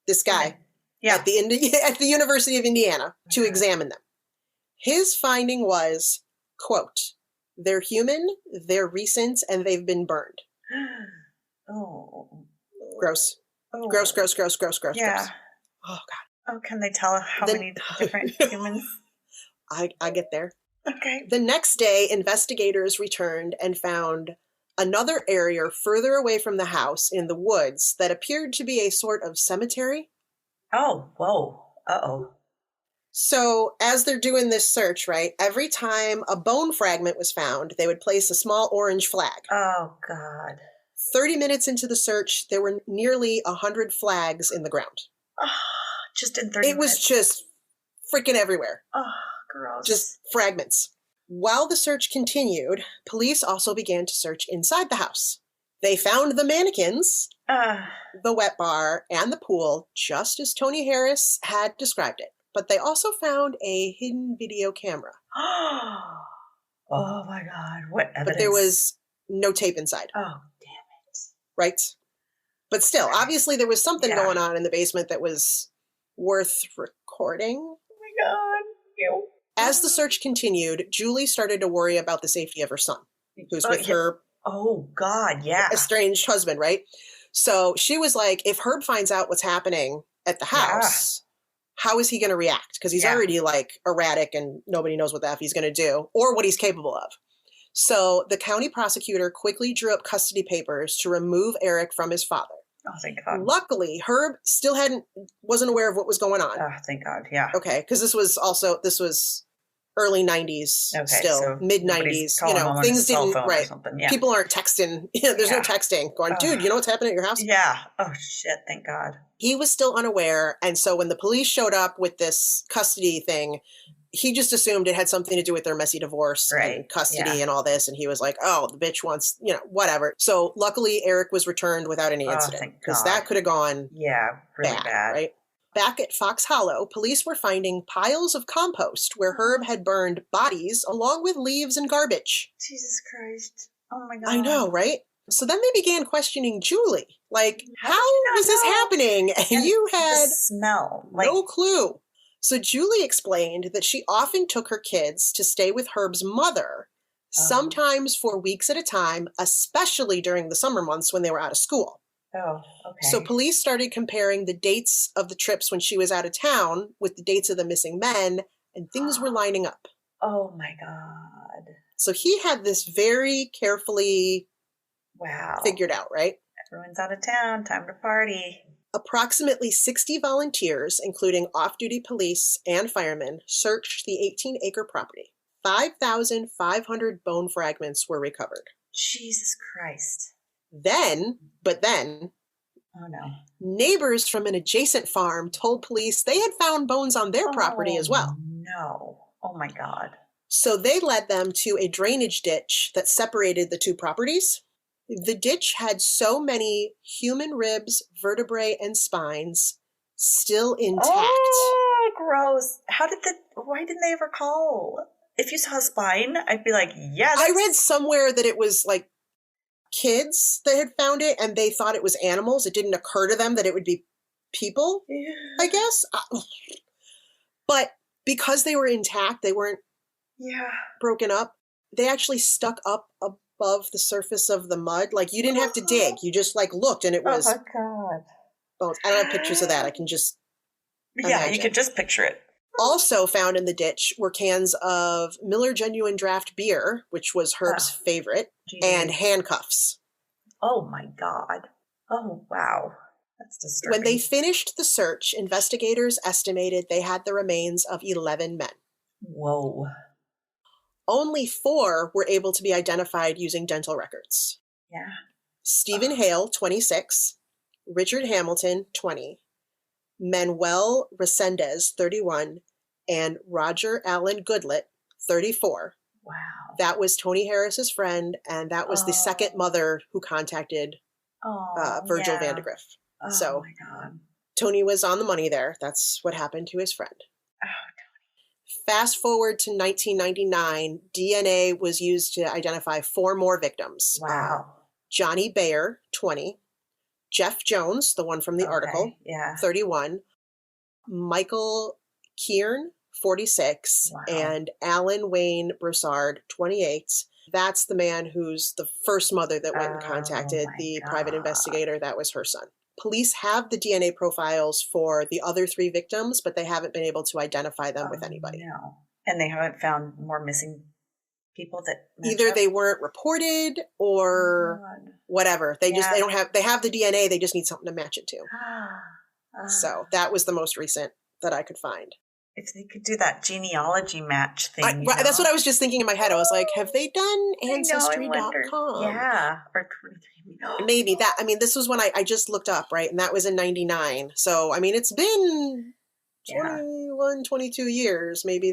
This guy at the University of Indiana to examine them. His finding was, quote, "They're human, they're recent, and they've been burned." Oh. Gross. Oh. Gross. Yeah. Gross. Oh, God. Oh, can they tell how many different humans? I get there. Okay. The next day, investigators returned and found another area further away from the house in the woods that appeared to be a sort of cemetery. Oh, whoa. Uh-oh. So as they're doing this search, right, every time a bone fragment was found, they would place a small orange flag. Oh, God. 30 minutes into the search, there were nearly 100 flags in the ground. Oh, just in 30 minutes. It was just freaking everywhere. Oh, gross. Just fragments. While the search continued, police also began to search inside the house. They found the mannequins, the wet bar, and the pool, just as Tony Harris had described it. But they also found a hidden video camera. Oh, my God. What evidence? But there was no tape inside. Oh, damn it. Right? But still, obviously there was something going on in the basement that was worth recording. Oh, my God. Ew. As the search continued, Julie started to worry about the safety of her son, who's with her estranged husband, right? So she was like, if Herb finds out what's happening at the house, how is he going to react? Because he's already like erratic and nobody knows what the F he's going to do or what he's capable of. So the county prosecutor quickly drew up custody papers to remove Eric from his father. Oh, thank God. Luckily, Herb still wasn't aware of what was going on. Oh, thank God. Yeah. Okay. Because this was early 90s, still so mid 90s. Things didn't, right. Yeah. People aren't texting. There's no texting going, dude, you know what's happening at your house? Yeah. Oh, shit. Thank God. He was still unaware. And so when the police showed up with this custody thing, he just assumed it had something to do with their messy divorce and custody and all this. And he was like, oh, the bitch wants, whatever. So luckily, Eric was returned without any incident because that could have gone really bad. Right? Back at Fox Hollow, police were finding piles of compost where Herb had burned bodies along with leaves and garbage. Jesus Christ. Oh my God. I know, right? So then they began questioning Julie. Like, how was this happening? And you had the smell. No clue. So Julie explained that she often took her kids to stay with Herb's mother, sometimes for weeks at a time, especially during the summer months when they were out of school. Oh, okay. So police started comparing the dates of the trips when she was out of town with the dates of the missing men, and things were lining up. Oh my God. So he had this very carefully figured out, right? Everyone's out of town, time to party. Approximately 60 volunteers, including off-duty police and firemen, searched the 18-acre property. 5,500 bone fragments were recovered. Jesus Christ. Then, oh no, neighbors from an adjacent farm told police they had found bones on their property as well. No. Oh my God. So they led them to a drainage ditch that separated the two properties. The ditch had so many human ribs, vertebrae, and spines still intact. Oh, gross. Why didn't they ever call? If you saw a spine, I'd be like, yes. I read somewhere that it was like kids that had found it and they thought it was animals. It didn't occur to them that it would be people, I guess. But because they were intact, they weren't broken up. They actually stuck up above the surface of the mud. Like you didn't have to dig. You just like looked and it was. Oh my God. Bones. I don't have pictures of that. I can just. Yeah, you could just picture it. Also found in the ditch were cans of Miller Genuine Draft Beer, which was Herb's favorite, and handcuffs. Oh my God. Oh, wow. That's disturbing. When they finished the search, investigators estimated they had the remains of 11 men. Whoa. Only 4 were able to be identified using dental records. Yeah. Stephen Hale, 26, Richard Hamilton, 20, Manuel Resendez, 31, and Roger Allen Goodlett, 34. Wow. That was Tony Harris's friend, and that was the second mother who contacted Virgil Vandegrift. Oh, so my God. Tony was on the money there. That's what happened to his friend. Oh, Tony. Fast forward to 1999, DNA was used to identify 4 more victims. Wow. Johnny Bayer, 20. Jeff Jones, the one from the article, 31. Michael Kieran, 46. Wow. And Alan Wayne Broussard, 28. That's the man who's the first mother that went and contacted the private investigator. That was her son. Police have the DNA profiles for the other 3 victims, but they haven't been able to identify them with anybody. No. And they haven't found more missing people that either they weren't reported or whatever. They just they have the DNA, they just need something to match it to. So that was the most recent that I could find. If they could do that genealogy match thing. That's what I was just thinking in my head. I was like, have they done Ancestry.com? Yeah. Or 23. Maybe that. I mean, this was when I just looked up, right? And that was in 99. So, I mean, it's been 21, 22 years. Maybe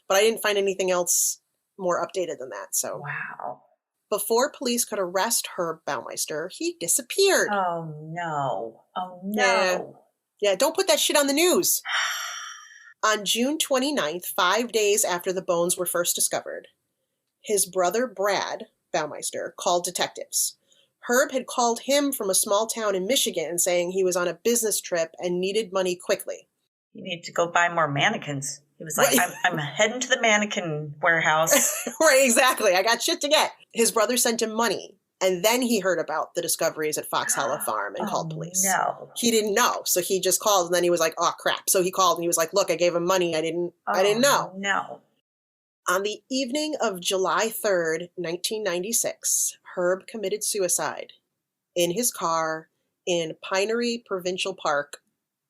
but I didn't find anything else more updated than that. So, wow. Before police could arrest Herb Baumeister, he disappeared. Oh, no. Oh, no. Yeah, don't put that shit on the news. On June 29th, 5 days after the bones were first discovered, his brother Brad Baumeister called detectives. Herb had called him from a small town in Michigan saying he was on a business trip and needed money quickly. You need to go buy more mannequins. He was like, right. I'm heading to the mannequin warehouse. Right, exactly. I got shit to get. His brother sent him money. And then he heard about the discoveries at Fox Hollow Farm and called police. No. He didn't know. So he just called and then he was like, oh crap. So he called and he was like, look, I gave him money. I didn't know. No. On the evening of July 3rd, 1996, Herb committed suicide in his car in Pinery Provincial Park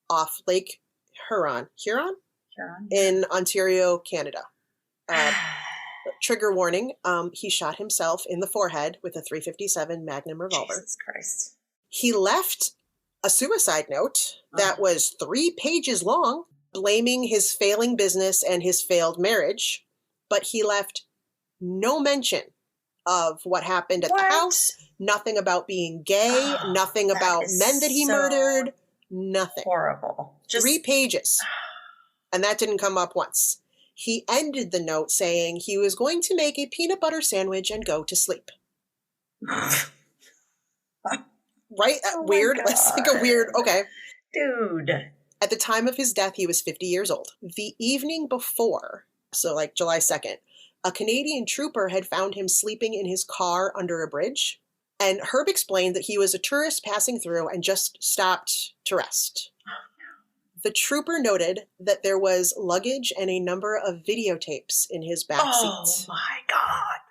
off Lake Huron in Ontario, Canada. Trigger warning, he shot himself in the forehead with a .357 Magnum revolver. Jesus Christ. He left a suicide note that was 3 pages long, blaming his failing business and his failed marriage, but he left no mention of what happened at the house, nothing about being gay, nothing about men that he murdered, nothing. Horrible. Just 3 pages. And that didn't come up once. He ended the note saying he was going to make a peanut butter sandwich and go to sleep. Right? Weird. It's like a weird, okay. Dude. At the time of his death, he was 50 years old. The evening before, so like July 2nd, a Canadian trooper had found him sleeping in his car under a bridge. And Herb explained that he was a tourist passing through and just stopped to rest. The trooper noted that there was luggage and a number of videotapes in his back seat. Oh my God.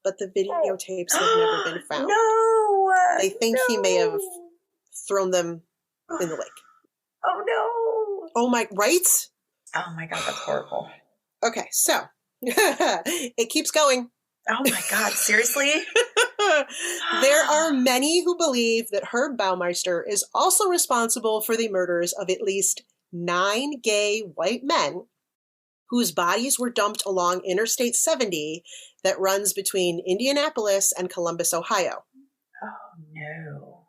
But the videotapes have never been found. No. They think he may have thrown them in the lake. Oh no. Oh my, right? Oh my God, that's horrible. Okay, so it keeps going. Oh my God, seriously? There are many who believe that Herb Baumeister is also responsible for the murders of at least 9 gay white men whose bodies were dumped along Interstate 70 that runs between Indianapolis and Columbus, Ohio. Oh no.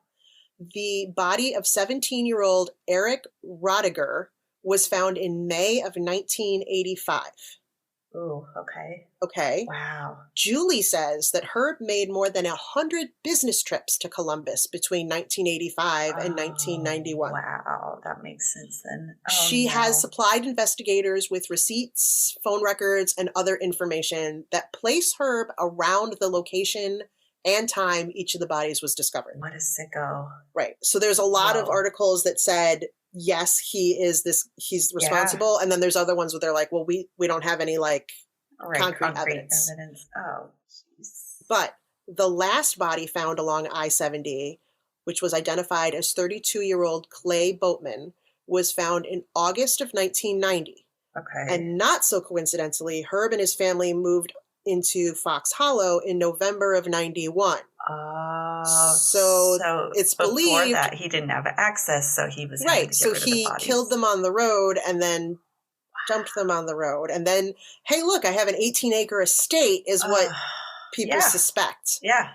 The body of 17-year-old Eric Rodiger was found in May of 1985. Ooh, okay. Okay. Wow. Julie says that Herb made more than 100 business trips to Columbus between 1985 and 1991. Wow, that makes sense then. She has supplied investigators with receipts, phone records, and other information that place Herb around the location and time each of the bodies was discovered. What a sicko. Right. So there's a lot of articles that said, yes, he's responsible. And then there's other ones where they're like, well, we don't have any concrete evidence. Oh, jeez. But the last body found along I-70, which was identified as 32-year-old Clay Boatman, was found in August of 1990. Okay. And not so coincidentally, Herb and his family moved into Fox Hollow in November of 91. Oh, so it's believed before that he didn't have access, so he was right. So he killed them on the road and then dumped them on the road, and then, hey, look, I have an 18-acre estate, is what people suspect. Yeah.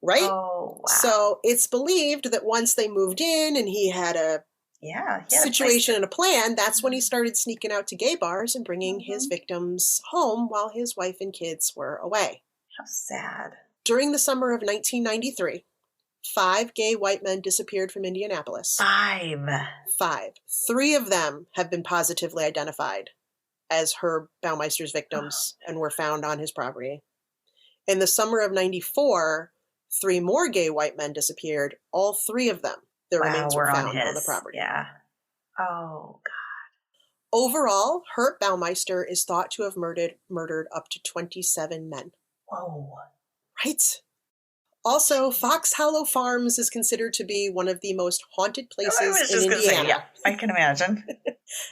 Right. Oh, wow. So it's believed that once they moved in and he had a situation and a plan, that's when he started sneaking out to gay bars and bringing his victims home while his wife and kids were away. How sad. During the summer of 1993, 5 gay white men disappeared from Indianapolis. 5. 3 of them have been positively identified as Herb Baumeister's victims and were found on his property. In the summer of 94, 3 more gay white men disappeared. All 3 of them, their remains were found on the property. Yeah. Oh, God. Overall, Herb Baumeister is thought to have murdered up to 27 men. Whoa. Right? Also, Fox Hollow Farms is considered to be one of the most haunted places in Indiana. I can imagine.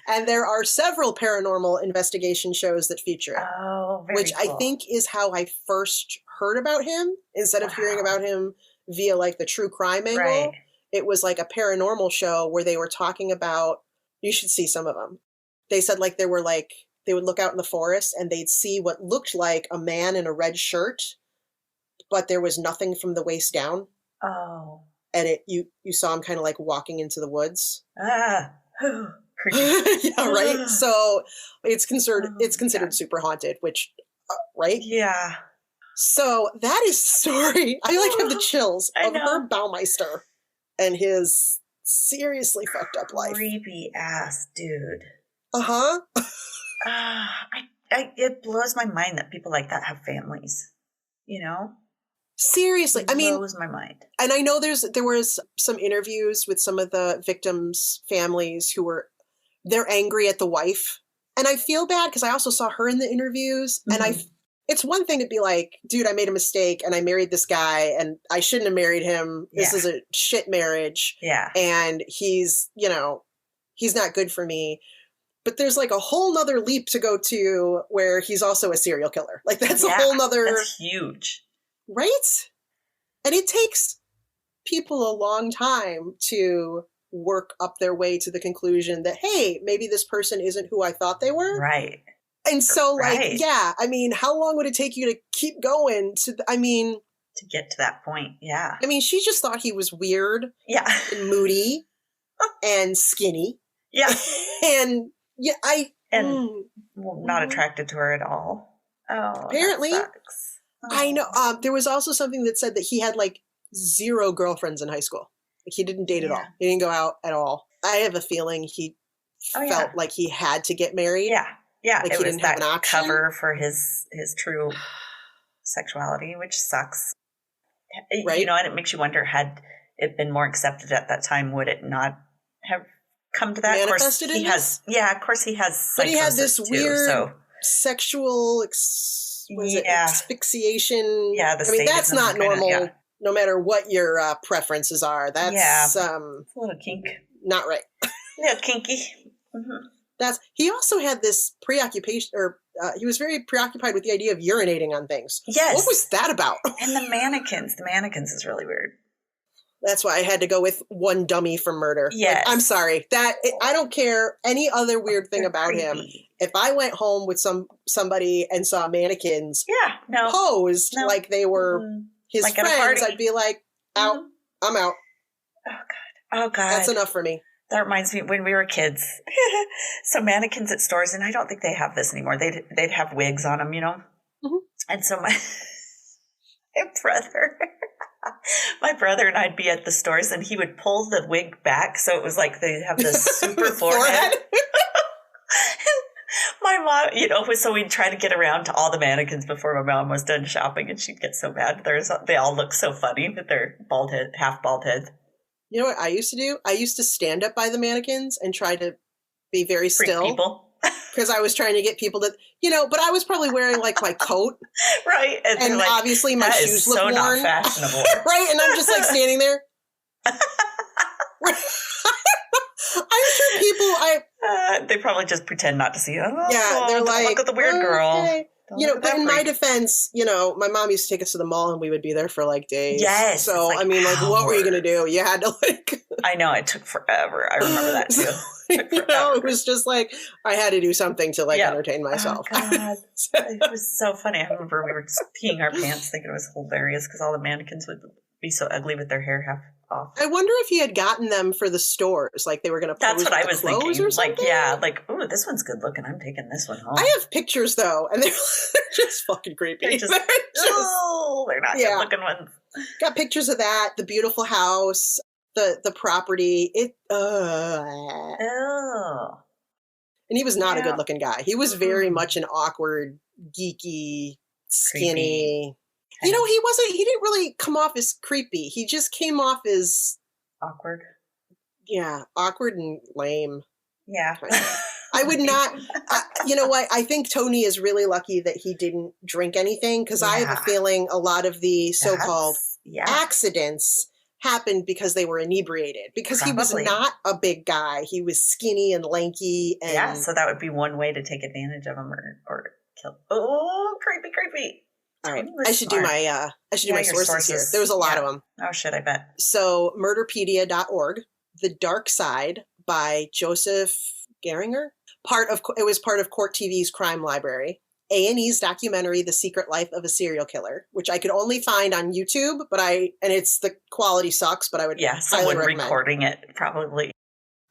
And there are several paranormal investigation shows that feature it. Oh, very which cool. I think is how I first heard about him. Instead of hearing about him via the true crime angle, it was a paranormal show where they were talking about, you should see some of them. They said they would look out in the forest and they'd see what looked like a man in a red shirt, but there was nothing from the waist down. Oh. And you saw him kind of walking into the woods. Ah. Yeah, right. So it's considered super haunted, which, right? Yeah. So that is the story. I have the chills of Herb Baumeister and his seriously fucked up life. Creepy ass dude. Uh-huh. It blows my mind that people like that have families. Seriously, it blows my mind. And I know there was some interviews with some of the victims' families who they're angry at the wife, and I feel bad because I also saw her in the interviews, and it's one thing to be like, dude, I made a mistake and I married this guy and I shouldn't have married him. This is a shit marriage. Yeah, and he's not good for me. But there's a whole nother leap to go to where he's also a serial killer. That's a whole nother. That's huge. Right? And it takes people a long time to work up their way to the conclusion that, hey, maybe this person isn't who I thought they were. Right. And so, how long would it take you to keep going to get to that point? Yeah. She just thought he was weird. Yeah. And moody and skinny. Yeah. And not attracted to her at all. Oh, apparently. That sucks. I know. There was also something that said that he had 0 girlfriends in high school. He didn't date at all. He didn't go out at all. I have a feeling he felt like he had to get married. Yeah. Yeah. He didn't have an option. Cover for his true sexuality, which sucks. Right. And it makes you wonder, had it been more accepted at that time, would it not have come to that? Manifested of course he has but he had this weird sexual asphyxiation. Yeah, that's not normal. No matter what your preferences are, that's it's a little kink. Not right. Yeah, kinky. Mm-hmm. He also had this preoccupation, or he was very preoccupied with the idea of urinating on things. Yes. What was that about? And the mannequins. The mannequins is really weird. That's why I had to go with one dummy for murder. Yes. I'm sorry. I don't care any other weird thing about him. If I went home with somebody and saw mannequins posed like they were his friends, I'd be like, out. I'm out. Oh God. That's enough for me. That reminds me when we were kids. So mannequins at stores, and I don't think they have this anymore. They'd have wigs on them, Mm-hmm. And so my brother and I'd be at the stores, and he would pull the wig back, so it was like they have this super forehead. My mom, so we'd try to get around to all the mannequins before my mom was done shopping, and she'd get so mad. They all look so funny with their half bald heads. You know what I used to do? I used to stand up by the mannequins and try to be very still. People. Because I was trying to get people to, but I was probably wearing like my coat. Right. And like, obviously my shoes look worn. Not fashionable. Right. And I'm just like standing there. I'm sure people, they probably just pretend not to see. Oh, yeah, they're like, look at the weird girl. But in my defense, my mom used to take us to the mall and we would be there for like days. Yes. So, like what were you going to do? You had to I know, it took forever. I remember that too. It was just like, I had to do something to entertain myself. Oh, God. It was so funny. I remember we were just peeing our pants thinking it was hilarious because all the mannequins would be so ugly with their hair half off. I wonder if he had gotten them for the stores, like they were going to pose. That's what I was thinking. Or something? Ooh, this one's good looking. I'm taking this one home. I have pictures though, and they're just fucking creepy. They're not good looking ones. Got pictures of that, the beautiful house, the property. Oh. And he was not a good looking guy. He was very much an awkward, geeky, skinny. Creepy. He didn't really come off as creepy. He just came off as awkward. Yeah, awkward and lame. Yeah. I would not, you know what? I think Tony is really lucky that he didn't drink anything because I have a feeling a lot of the so-called accidents happened because they were inebriated because he was not a big guy. He was skinny and lanky. And so that would be one way to take advantage of him or kill. Oh, creepy. All right, I should do my sources here. There was a lot of them. Oh shit, I bet. So murderpedia.org, The Dark Side by Joseph Geringer. It was part of Court TV's Crime Library. A&E's documentary, The Secret Life of a Serial Killer, which I could only find on YouTube, and the quality sucks, but I would highly recommend. Recording it, probably.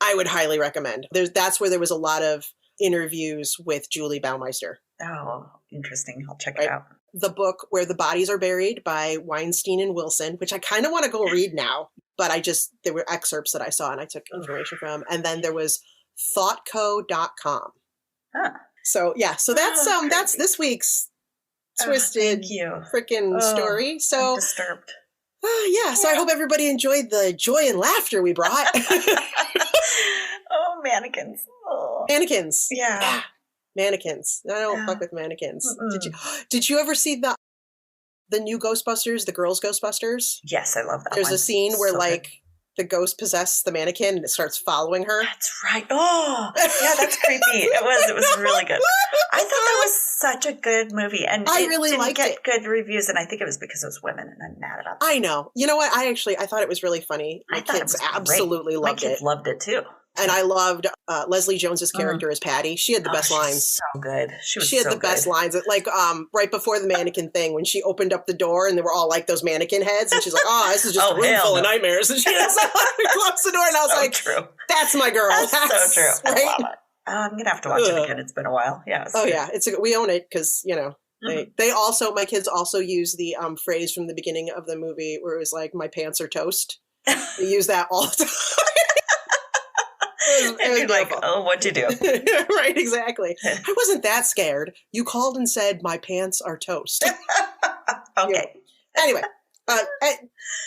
I would highly recommend. That's where there was a lot of interviews with Julie Baumeister. Oh, interesting. I'll check it out. The book Where the Bodies Are Buried by Weinstein and Wilson, which I kind of want to go read now, but there were excerpts that I saw and I took information from. And then there was thoughtco.com. Huh. So that's this week's twisted freaking story. So I'm disturbed. So I hope everybody enjoyed the joy and laughter we brought. Oh, mannequins. Oh. Mannequins. Yeah. Mannequins. I don't fuck with mannequins. Did you ever see the new Ghostbusters, the girls Ghostbusters? Yes, I love that. There's a scene where the ghost possesses the mannequin and it starts following her. That's right. Oh, yeah, that's creepy. It was really good. I thought that was such a good movie, and I really liked it. It didn't get good reviews, and I think it was because it was women, and I'm mad about that. I know. You know what? I thought it was really funny. My kids absolutely loved it. My kids loved it too. And I loved Leslie Jones's character as Patty. She had the best lines. So good. She had the best lines. Like right before the mannequin thing, when she opened up the door and they were all like those mannequin heads, and she's like, "Oh, this is just a room full of nightmares." And she closed the door, and I was like, true. "That's my girl." That's so true. Right? I love it. I'm gonna have to watch it again. It's been a while. Yeah. We own it because they also, my kids also use the phrase from the beginning of the movie where it was like, "My pants are toast." They use that all the time. It was like, oh, what'd you do? Right, exactly. I wasn't that scared. You called and said, "My pants are toast." Okay. Anyway,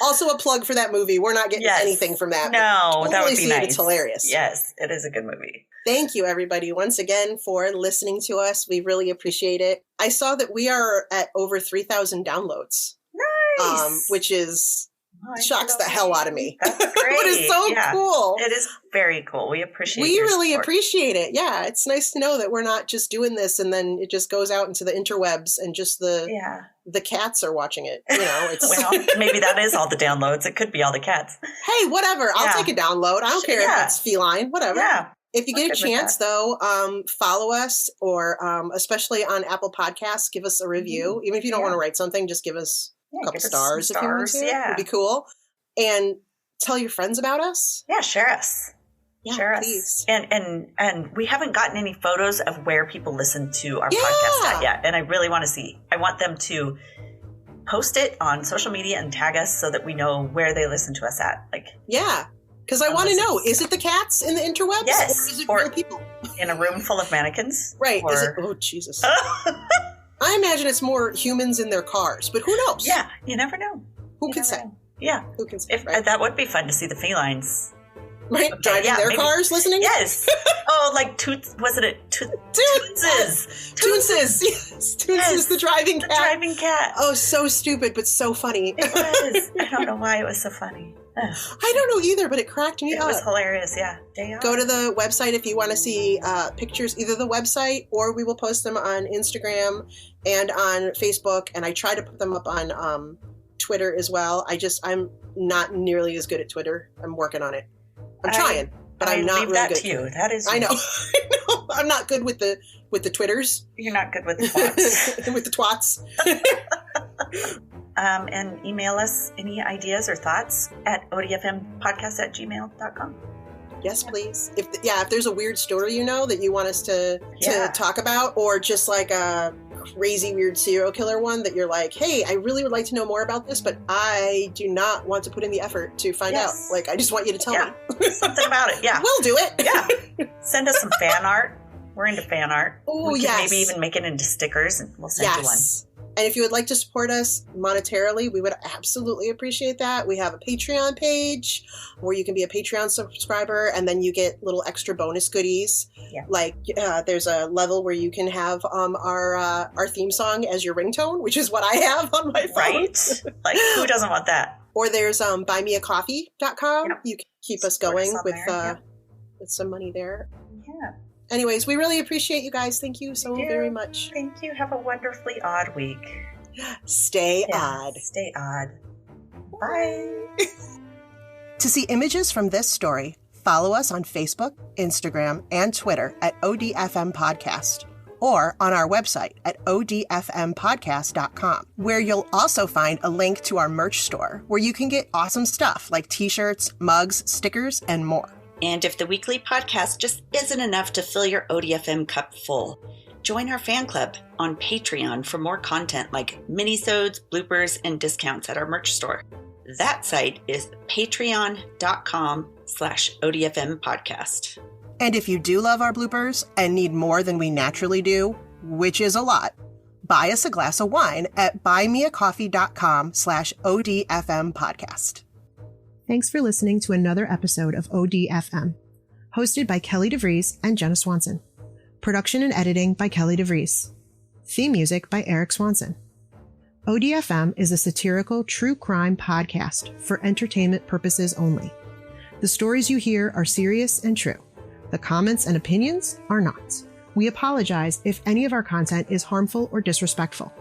also a plug for that movie. We're not getting anything from that. No, that would be nice. It's hilarious. Yes, it is a good movie. Thank you, everybody, once again for listening to us. We really appreciate it. I saw that we are at over 3,000 downloads. Nice. Which is... shocks the hell out of me. That's great. But it's so cool. It is very cool. We appreciate it. We really appreciate it. Yeah. It's nice to know that we're not just doing this and then it just goes out into the interwebs and just the cats are watching it. It's well, maybe that is all the downloads. It could be all the cats. Hey, whatever. I'll take a download. I don't care if it's feline, whatever. Yeah. If you get a chance, though, follow us or especially on Apple Podcasts, give us a review. Mm-hmm. Even if you don't want to write something, just give us a couple stars if you want to. Yeah. It'd be cool. And tell your friends about us. Yeah, share us. Yeah, share please. us. And we haven't gotten any photos of where people listen to our podcast yet. And I really want to see. I want them to post it on social media and tag us so that we know where they listen to us at. Because I want to know, is it the cats in the interwebs? Yes. Or is it Or real people? in a room full of mannequins? Right. Or... Is it, oh, Jesus. I imagine it's more humans in their cars, but who knows? Yeah, you never know. Who can say? Yeah. Who can say, right? That would be fun to see the felines. Right? Okay, driving their cars, listening? Yes. Oh, like wasn't it Toonses? Toonses. Yes. Toonses, the driving cat. The driving cat. Oh, so stupid, but so funny. It was. I don't know why it was so funny. I don't know either, but it cracked me up. It was hilarious, yeah. Go to the website if you want to see pictures, either the website or we will post them on Instagram and on Facebook. And I try to put them up on Twitter as well. I'm not nearly as good at Twitter. I'm working on it. I'm trying, but I'm not really good. I leave that to you. That is. I know. I'm not good with the Twitters. You're not good with the twats. With the twats. And email us any ideas or thoughts at odfmpodcast@gmail.com. Yes, please. If there's a weird story that you want us to talk about, or just like a crazy weird serial killer one that you're like, hey, I really would like to know more about this, but I do not want to put in the effort to find out. Like, I just want you to tell me. Something about it, yeah. We'll do it. Yeah. Send us some fan art. We're into fan art. Oh, we can maybe even make it into stickers, and we'll send you one. And if you would like to support us monetarily, we would absolutely appreciate that. We have a Patreon page where you can be a Patreon subscriber, and then you get little extra bonus goodies. Yeah. Like there's a level where you can have our theme song as your ringtone, which is what I have on my phone. Right? Like, who doesn't want that? Or there's buymeacoffee.com. Yep. You can keep us going with some money there. Yeah. Anyways, we really appreciate you guys. Thank you so very much. Thank you. Have a wonderfully odd week. Stay odd. Stay odd. Bye. To see images from this story, follow us on Facebook, Instagram, and Twitter at ODFM Podcast, or on our website at odfmpodcast.com, where you'll also find a link to our merch store, where you can get awesome stuff like t-shirts, mugs, stickers, and more. And if the weekly podcast just isn't enough to fill your ODFM cup full, join our fan club on Patreon for more content like minisodes, bloopers, and discounts at our merch store. That site is patreon.com/ODFM podcast. And if you do love our bloopers and need more than we naturally do, which is a lot, buy us a glass of wine at buymeacoffee.com/ODFM podcast. Thanks for listening to another episode of ODFM, hosted by Kelly DeVries and Jenna Swanson. Production and editing by Kelly DeVries. Theme music by Eric Swanson. ODFM is a satirical true crime podcast for entertainment purposes only. The stories you hear are serious and true. The comments and opinions are not. We apologize if any of our content is harmful or disrespectful.